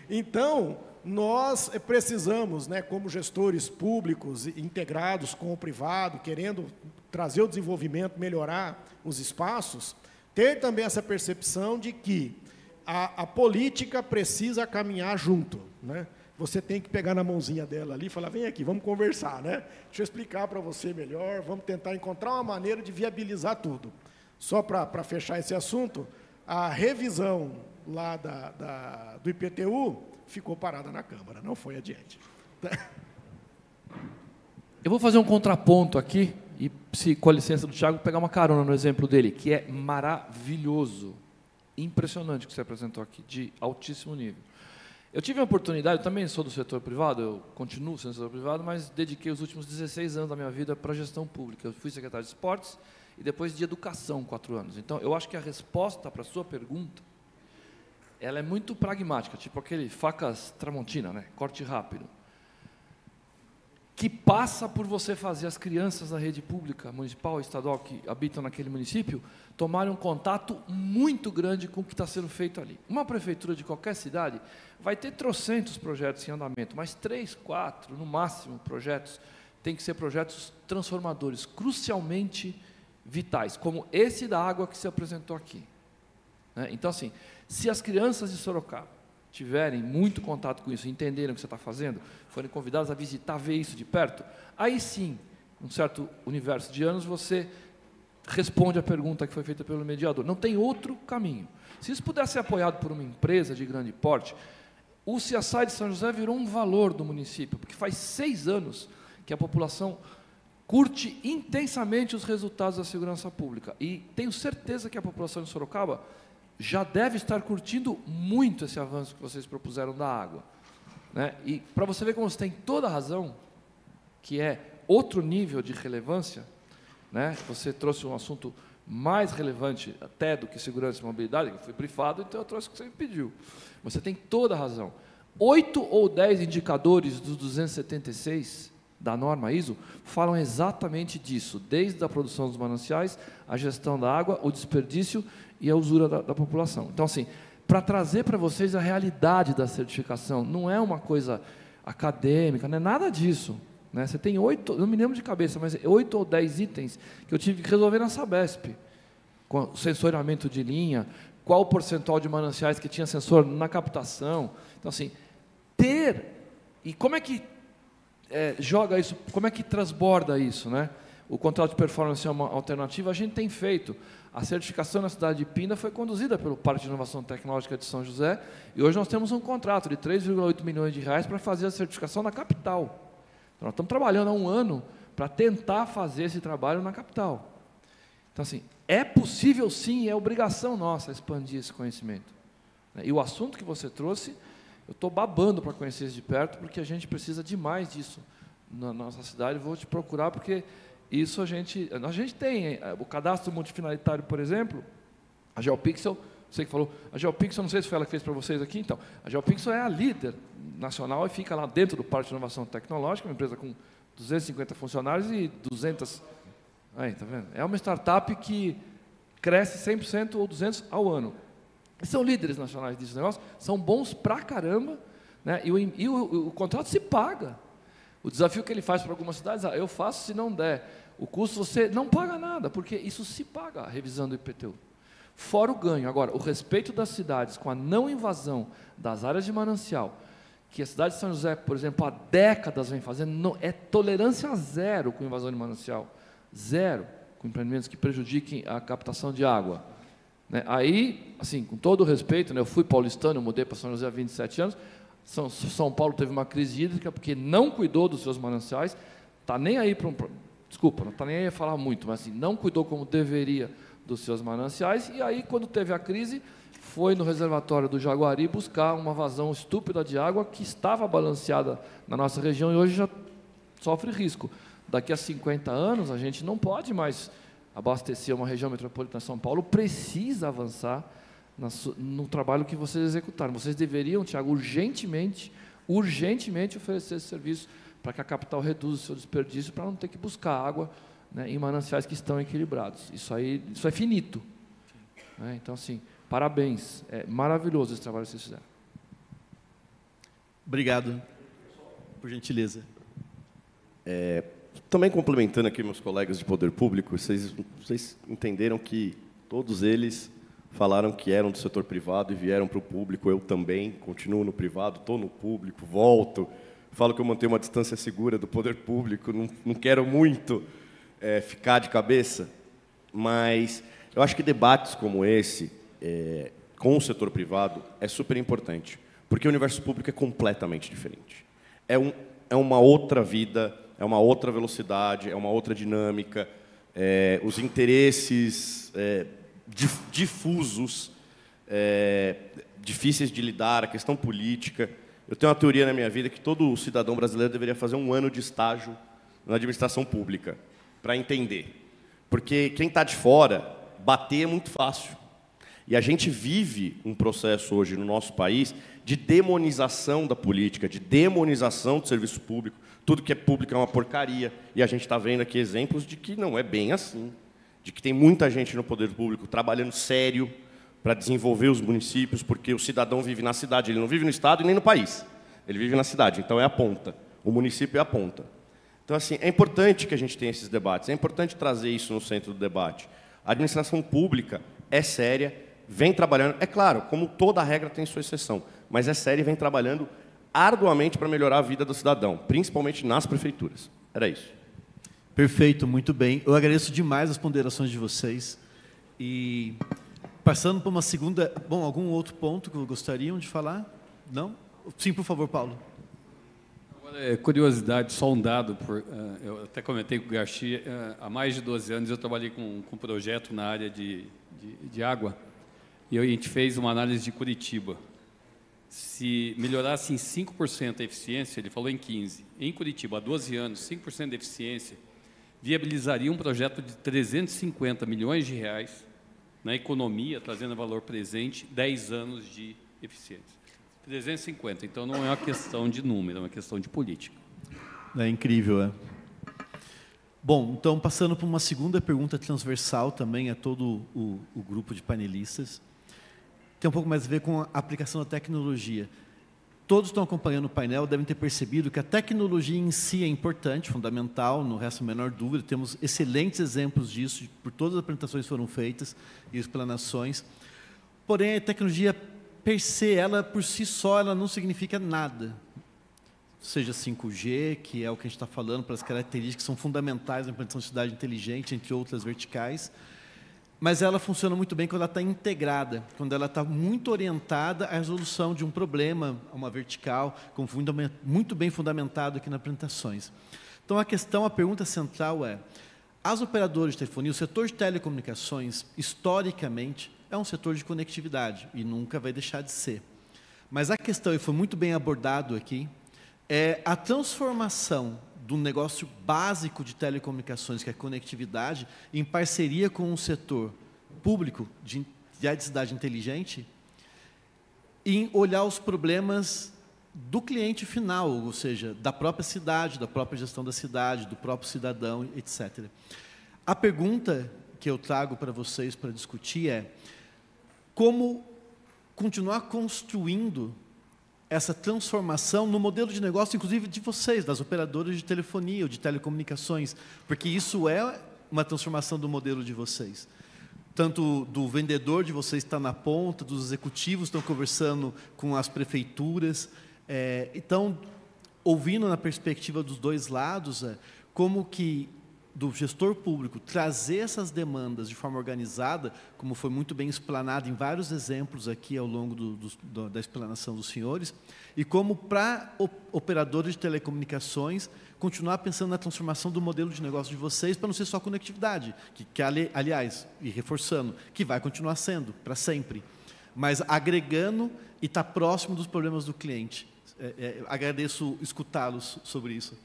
Então, nós precisamos, né, como gestores públicos integrados com o privado, querendo trazer o desenvolvimento, melhorar os espaços, ter também essa percepção de que a política precisa caminhar junto, né? Você tem que pegar na mãozinha dela ali e falar, vem aqui, vamos conversar, né? Deixa eu explicar para você melhor, vamos tentar encontrar uma maneira de viabilizar tudo. Só para fechar esse assunto, a revisão lá do IPTU ficou parada na Câmara, não foi adiante. Eu vou fazer um contraponto aqui, e, com a licença do Thiago, pegar uma carona no exemplo dele, que é maravilhoso, impressionante o que você apresentou aqui, de altíssimo nível. Eu tive a oportunidade, eu também sou do setor privado, eu continuo sendo do setor privado, mas dediquei os últimos 16 anos da minha vida para a gestão pública. Eu fui secretário de esportes e depois de educação, 4 anos. Então, eu acho que a resposta para a sua pergunta, ela é muito pragmática, tipo aquele facas Tramontina, né? Corte rápido, que passa por você fazer as crianças da rede pública, municipal e estadual, que habitam naquele município, tomarem um contato muito grande com o que está sendo feito ali. Uma prefeitura de qualquer cidade vai ter trocentos projetos em andamento, mas 3, 4, no máximo, projetos, tem que ser projetos transformadores, crucialmente vitais, como esse da água que se apresentou aqui. Então, assim, se as crianças de Sorocaba tiverem muito contato com isso, entenderem o que você está fazendo, forem convidados a visitar, ver isso de perto, aí sim, num certo universo de anos, você responde a pergunta que foi feita pelo mediador. Não tem outro caminho. Se isso pudesse ser apoiado por uma empresa de grande porte, o CSI de São José virou um valor do município, porque faz 6 anos que a população curte intensamente os resultados da segurança pública. E tenho certeza que a população de Sorocaba já deve estar curtindo muito esse avanço que vocês propuseram da água. E para você ver como você tem toda a razão, que é outro nível de relevância, você trouxe um assunto mais relevante até do que segurança e mobilidade, que foi brifado, então eu trouxe o que você me pediu. Você tem toda a razão. 8 ou 10 indicadores dos 276 da norma ISO falam exatamente disso, desde a produção dos mananciais, a gestão da água, o desperdício e a usura da população. Então, assim, para trazer para vocês a realidade da certificação, não é uma coisa acadêmica, não é nada disso. Você tem 8, não me lembro de cabeça, mas 8 ou 10 itens que eu tive que resolver na Sabesp, com o sensoriamento de linha, qual o percentual de mananciais que tinha sensor na captação. Então, assim, e como é que joga isso, como é que transborda isso, O contrato de performance é uma alternativa, a gente tem feito. A certificação na cidade de Pinda foi conduzida pelo Parque de Inovação Tecnológica de São José, e hoje nós temos um contrato de 3,8 milhões de reais para fazer a certificação na capital. Então, nós estamos trabalhando há 1 ano para tentar fazer esse trabalho na capital. Então, assim, é possível sim, é obrigação nossa expandir esse conhecimento. E o assunto que você trouxe, eu estou babando para conhecer isso de perto, porque a gente precisa demais disso na nossa cidade. Vou te procurar, porque isso a gente tem. O cadastro multifinalitário, por exemplo, a GeoPixel, você que falou, a GeoPixel, não sei se foi ela que fez para vocês aqui, então, a GeoPixel é a líder nacional e fica lá dentro do Parque de Inovação Tecnológica, uma empresa com 250 funcionários e 200... Aí, tá vendo? É uma startup que cresce 100% ou 200% ao ano. E são líderes nacionais desse negócio, são bons pra caramba, e o contrato se paga. O desafio que ele faz para algumas cidades, eu faço se não der. O custo você não paga nada, porque isso se paga, a revisão do IPTU. Fora o ganho. Agora, o respeito das cidades com a não invasão das áreas de manancial, que a cidade de São José, por exemplo, há décadas vem fazendo, é tolerância zero com invasão de manancial. Zero com empreendimentos que prejudiquem a captação de água. Aí, assim, com todo o respeito, eu fui paulistano, eu mudei para São José há 27 anos, São Paulo teve uma crise hídrica porque não cuidou dos seus mananciais, está nem aí para desculpa, não está nem aí a falar muito, mas assim, não cuidou como deveria dos seus mananciais, e aí, quando teve a crise, foi no reservatório do Jaguari buscar uma vazão estúpida de água que estava balanceada na nossa região e hoje já sofre risco. Daqui a 50 anos, a gente não pode mais abastecer uma região metropolitana de São Paulo, precisa avançar no trabalho que vocês executaram. Vocês deveriam, Tiago, urgentemente oferecer esse serviço para que a capital reduza o seu desperdício, para não ter que buscar água em mananciais que estão equilibrados. Isso é finito. Então, assim, parabéns. É maravilhoso esse trabalho que vocês fizeram. Obrigado, por gentileza. Também complementando aqui meus colegas de poder público, vocês entenderam que todos eles falaram que eram do setor privado e vieram para o público. Eu também continuo no privado, estou no público, volto, falo que eu mantenho uma distância segura do poder público, não quero muito ficar de cabeça, mas eu acho que debates como esse, com o setor privado, é super importante, porque o universo público é completamente diferente. É uma outra vida, é uma outra velocidade, é uma outra dinâmica, os interesses difusos, difíceis de lidar, a questão política. Eu tenho uma teoria na minha vida que todo cidadão brasileiro deveria fazer 1 ano de estágio na administração pública, para entender. Porque quem está de fora, bater é muito fácil. E a gente vive um processo hoje no nosso país de demonização da política, de demonização do serviço público. Tudo que é público é uma porcaria. E a gente está vendo aqui exemplos de que não é bem assim. De que tem muita gente no poder público trabalhando sério para desenvolver os municípios, porque o cidadão vive na cidade, ele não vive no estado e nem no país. Ele vive na cidade, então é a ponta. O município é a ponta. Então, assim, é importante que a gente tenha esses debates, é importante trazer isso no centro do debate. A administração pública é séria, vem trabalhando, é claro, como toda regra tem sua exceção, mas é séria e vem trabalhando arduamente para melhorar a vida do cidadão, principalmente nas prefeituras. Era isso. Perfeito, muito bem. Eu agradeço demais as ponderações de vocês. E passando para uma segunda... Bom, algum outro ponto que gostariam de falar? Não? Sim, por favor, Paulo. Curiosidade, só um dado, eu até comentei com o Garcia, há mais de 12 anos eu trabalhei com um projeto na área de água, e a gente fez uma análise de Curitiba. Se melhorasse em 5% a eficiência, ele falou em 15%, em Curitiba, há 12 anos, 5% de eficiência, viabilizaria um projeto de 350 milhões de reais na economia, trazendo valor presente, 10 anos de eficiência. 350, então não é uma questão de número, é uma questão de política. É incrível, é. Bom, então, passando para uma segunda pergunta transversal também a todo o grupo de panelistas, tem um pouco mais a ver com a aplicação da tecnologia. Todos que estão acompanhando o painel devem ter percebido que a tecnologia em si é importante, fundamental, não resta a menor dúvida, temos excelentes exemplos disso, por todas as apresentações que foram feitas e explanações, porém a tecnologia per se, ela por si só, ela não significa nada. Seja 5G, que é o que a gente está falando, pelas características que são fundamentais na implantação de cidade inteligente, entre outras verticais, mas ela funciona muito bem quando ela está integrada, quando ela está muito orientada à resolução de um problema, uma vertical, como muito bem fundamentado aqui nas apresentações. Então, a pergunta central é, as operadoras de telefonia, o setor de telecomunicações, historicamente, é um setor de conectividade e nunca vai deixar de ser. Mas a questão, e foi muito bem abordado aqui, é a transformação do negócio básico de telecomunicações, que é a conectividade, em parceria com o setor público de cidade inteligente, em olhar os problemas do cliente final, ou seja, da própria cidade, da própria gestão da cidade, do próprio cidadão, etc. A pergunta que eu trago para vocês para discutir é como continuar construindo essa transformação no modelo de negócio, inclusive de vocês, das operadoras de telefonia ou de telecomunicações, porque isso é uma transformação do modelo de vocês. Tanto do vendedor de vocês está na ponta, dos executivos estão conversando com as prefeituras. Então, ouvindo na perspectiva dos dois lados, como que do gestor público trazer essas demandas de forma organizada, como foi muito bem explanado em vários exemplos aqui ao longo da explanação dos senhores, e como para operadores de telecomunicações continuar pensando na transformação do modelo de negócio de vocês para não ser só conectividade, que aliás, e reforçando, que vai continuar sendo para sempre, mas agregando e está próximo dos problemas do cliente. Agradeço escutá-los sobre isso.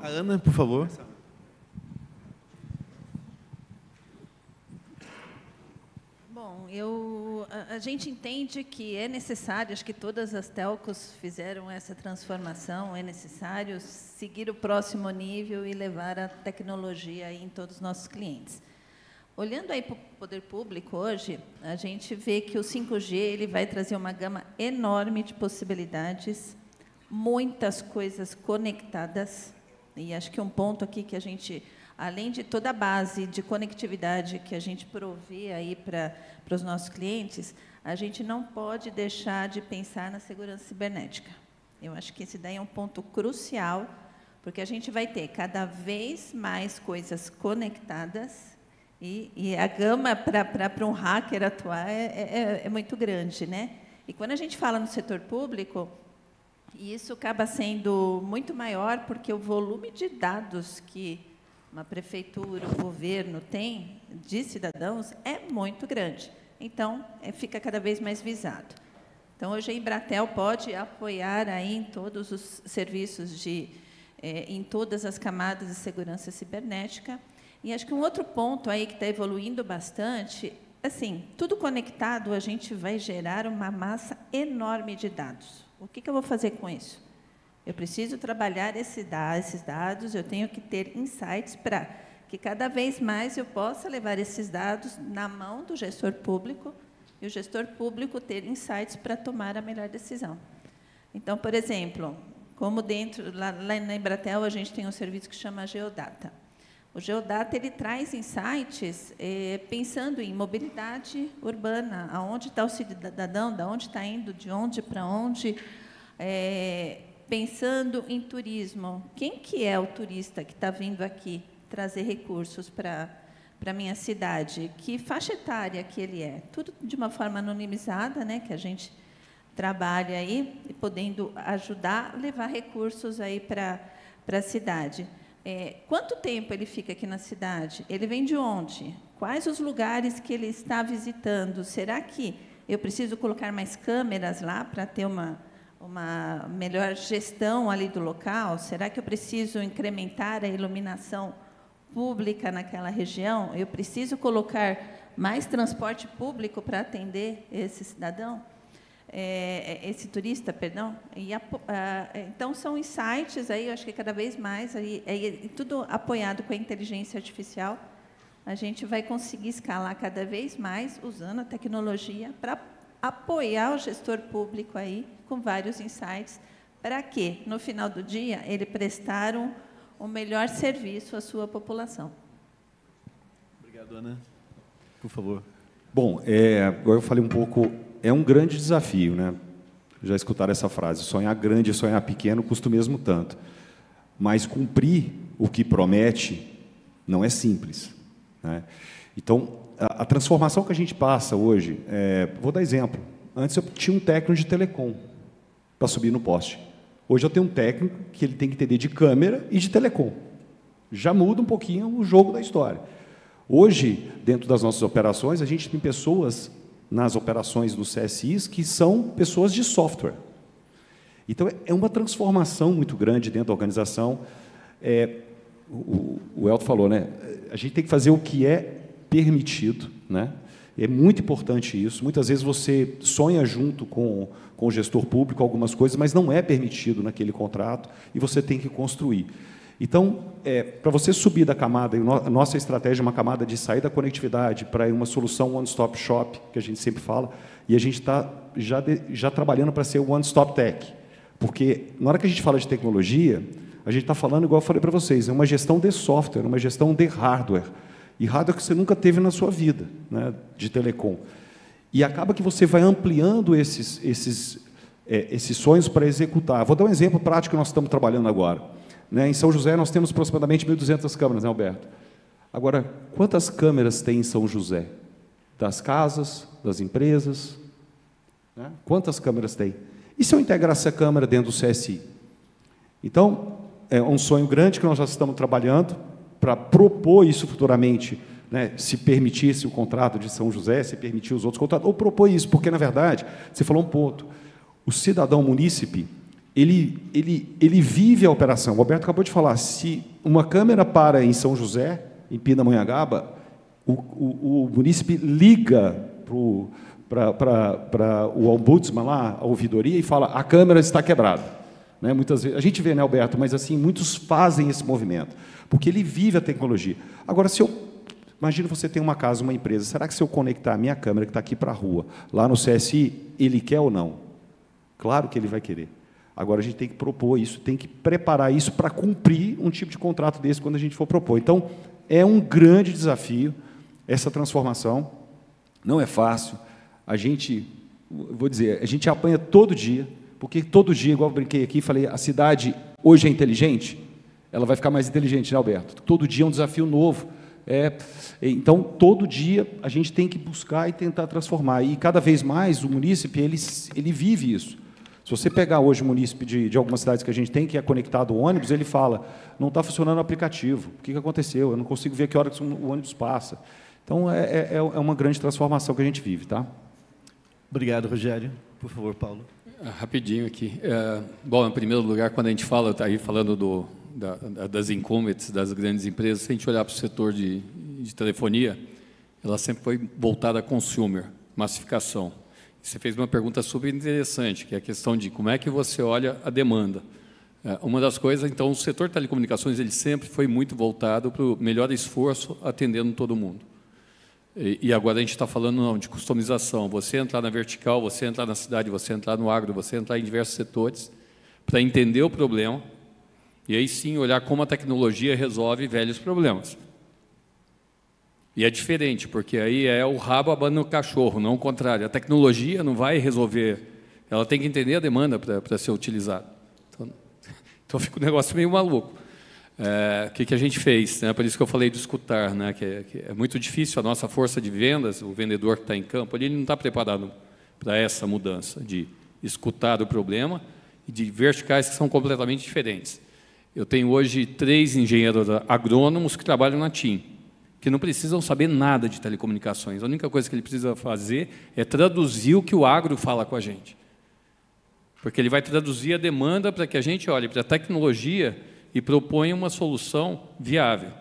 A Ana, por favor. Bom, a gente entende que é necessário, acho que todas as telcos fizeram essa transformação, é necessário seguir o próximo nível e levar a tecnologia aí em todos os nossos clientes. Olhando aí para o poder público hoje, a gente vê que o 5G ele vai trazer uma gama enorme de possibilidades, muitas coisas conectadas. E acho que um ponto aqui que a gente, além de toda a base de conectividade que a gente provê aí para os nossos clientes, a gente não pode deixar de pensar na segurança cibernética. Eu acho que esse daí é um ponto crucial, porque a gente vai ter cada vez mais coisas conectadas e a gama para um hacker atuar é muito grande, né? E quando a gente fala no setor público, e isso acaba sendo muito maior, porque o volume de dados que uma prefeitura, um governo tem de cidadãos é muito grande. Então, fica cada vez mais visado. Então, hoje a Embratel pode apoiar aí em todos os serviços de em todas as camadas de segurança cibernética. E acho que um outro ponto aí que está evoluindo bastante, assim, tudo conectado, a gente vai gerar uma massa enorme de dados. O que eu vou fazer com isso? Eu preciso trabalhar esses dados, eu tenho que ter insights para que cada vez mais eu possa levar esses dados na mão do gestor público e o gestor público ter insights para tomar a melhor decisão. Então, por exemplo, como lá na Embratel a gente tem um serviço que chama Geodata. O Geodata ele traz insights pensando em mobilidade urbana, aonde está o cidadão, de onde está indo, de onde para onde, pensando em turismo. Quem que é o turista que está vindo aqui trazer recursos para a minha cidade? Que faixa etária que ele é? Tudo de uma forma anonimizada, né, que a gente trabalha aí, podendo ajudar a levar recursos aí para a cidade. Quanto tempo ele fica aqui na cidade? Ele vem de onde? Quais os lugares que ele está visitando? Será que eu preciso colocar mais câmeras lá para ter uma melhor gestão ali do local? Será que eu preciso incrementar a iluminação pública naquela região? Eu preciso colocar mais transporte público para atender esse cidadão? Esse turista, perdão. Então, são insights, aí, eu acho que cada vez mais, tudo apoiado com a inteligência artificial, a gente vai conseguir escalar cada vez mais, usando a tecnologia, para apoiar o gestor público aí, com vários insights, para que, no final do dia, ele prestar o melhor serviço à sua população. Obrigado, Ana. Por favor. Bom, agora eu falei um pouco... É um grande desafio, né? Já escutaram essa frase, sonhar grande e sonhar pequeno custa o mesmo tanto. Mas cumprir o que promete não é simples, né? Então, a transformação que a gente passa hoje, vou dar exemplo. Antes eu tinha um técnico de telecom para subir no poste. Hoje eu tenho um técnico que ele tem que entender de câmera e de telecom. Já muda um pouquinho o jogo da história. Hoje, dentro das nossas operações, a gente tem pessoas nas operações dos CSIs, que são pessoas de software. Então, é uma transformação muito grande dentro da organização. O Elton falou, né? A gente tem que fazer o que é permitido, né? É muito importante isso. Muitas vezes você sonha junto com o gestor público algumas coisas, mas não é permitido naquele contrato, e você tem que construir. Então, para você subir da camada, a nossa estratégia é uma camada de sair da conectividade para uma solução one-stop shop, que a gente sempre fala, e a gente está já trabalhando para ser o one-stop tech. Porque, na hora que a gente fala de tecnologia, a gente está falando, igual eu falei para vocês, é uma gestão de software, uma gestão de hardware. E hardware que você nunca teve na sua vida, né, de telecom. E acaba que você vai ampliando esses sonhos para executar. Vou dar um exemplo prático que nós estamos trabalhando agora. Em São José, nós temos aproximadamente 1.200 câmeras, né, Alberto? Agora, quantas câmeras tem em São José? Das casas, das empresas? Né? Quantas câmeras tem? E se eu integrar essa câmera dentro do CSI? Então, é um sonho grande que nós já estamos trabalhando para propor isso futuramente, né? Se permitisse o contrato de São José, se permitir os outros contratos, ou propor isso, porque, na verdade, você falou um ponto, o cidadão munícipe, ele vive a operação. O Roberto acabou de falar, se uma câmera para em São José, em Pindamonhangaba, o munícipe liga para o ombudsman lá, a ouvidoria, e fala, a câmera está quebrada. Né? Muitas vezes, a gente vê, né, Alberto, mas assim, muitos fazem esse movimento, porque ele vive a tecnologia. Agora, imagina você tem uma casa, uma empresa, será que se eu conectar a minha câmera, que está aqui para a rua, lá no CSI, ele quer ou não? Claro que ele vai querer. Agora, a gente tem que propor isso, tem que preparar isso para cumprir um tipo de contrato desse quando a gente for propor. Então, é um grande desafio essa transformação, não é fácil. A gente apanha todo dia, porque todo dia, igual eu brinquei aqui, falei, a cidade hoje é inteligente, ela vai ficar mais inteligente, né, Alberto? Todo dia é um desafio novo. Então, todo dia, a gente tem que buscar e tentar transformar. E, cada vez mais, o munícipe, ele vive isso. Se você pegar hoje o munícipe de algumas cidades que a gente tem, que é conectado ao ônibus, ele fala, não está funcionando o aplicativo, o que aconteceu? Eu não consigo ver que hora que o ônibus passa. Então, é uma grande transformação que a gente vive. Tá? Obrigado, Rogério. Por favor, Paulo. Rapidinho aqui. Bom, em primeiro lugar, quando a gente fala, está aí falando das incumbents, das grandes empresas, se a gente olhar para o setor de telefonia, ela sempre foi voltada a consumer, massificação. Você fez uma pergunta super interessante, que é a questão de como é que você olha a demanda. Uma das coisas, então, o setor de telecomunicações ele sempre foi muito voltado para o melhor esforço atendendo todo mundo. E agora a gente está falando não, de customização. Você entrar na vertical, você entrar na cidade, você entrar no agro, você entrar em diversos setores para entender o problema e aí sim olhar como a tecnologia resolve velhos problemas. E é diferente, porque aí é o rabo abanando o cachorro, não o contrário. A tecnologia não vai resolver, ela tem que entender a demanda para ser utilizada. Então fica um negócio meio maluco. O que a gente fez? Né? Por isso que eu falei de escutar, né? que é muito difícil a nossa força de vendas, o vendedor que está em campo, ele não está preparado para essa mudança de escutar o problema e de verticais que são completamente diferentes. Eu tenho hoje 3 engenheiros agrônomos que trabalham na TIM, que não precisam saber nada de telecomunicações. A única coisa que ele precisa fazer é traduzir o que o agro fala com a gente. Porque ele vai traduzir a demanda para que a gente olhe para a tecnologia e proponha uma solução viável.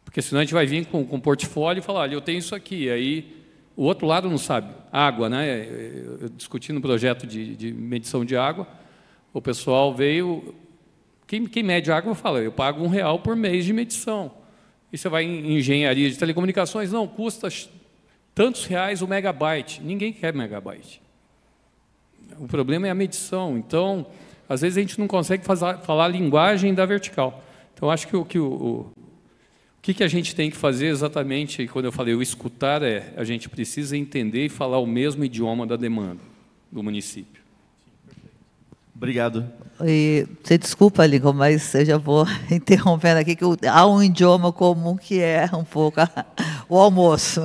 Porque senão a gente vai vir com um portfólio e falar, olha, eu tenho isso aqui, aí o outro lado não sabe. Água, né? Eu discutindo um projeto de medição de água, o pessoal veio, quem mede água fala, eu pago R$1 por mês de medição. E você vai em engenharia de telecomunicações, não, custa tantos reais o megabyte. Ninguém quer megabyte. O problema é a medição. Então, às vezes a gente não consegue falar a linguagem da vertical. Então, acho que o que a gente tem que fazer exatamente, quando eu falei o escutar, a gente precisa entender e falar o mesmo idioma da demanda do município. Obrigado. E, você desculpa, Lincoln, mas eu já vou interrompendo aqui, que há um idioma comum que é um pouco o almoço.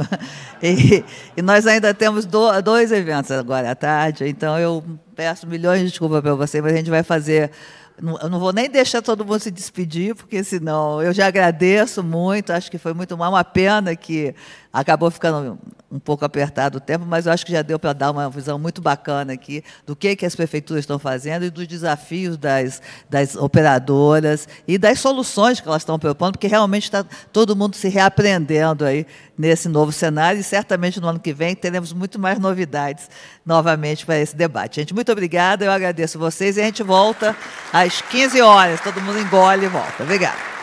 E nós ainda temos 2 eventos agora à tarde, então eu peço milhões de desculpas para você, mas a gente vai fazer... Eu não vou nem deixar todo mundo se despedir, porque senão eu já agradeço muito, acho que foi muito uma pena que acabou ficando um pouco apertado o tempo, mas eu acho que já deu para dar uma visão muito bacana aqui do que as prefeituras estão fazendo e dos desafios das operadoras e das soluções que elas estão propondo, porque realmente está todo mundo se reaprendendo aí nesse novo cenário e certamente no ano que vem teremos muito mais novidades novamente para esse debate. Gente, muito obrigada, eu agradeço vocês e a gente volta às 15 horas, todo mundo engole e volta. Obrigada.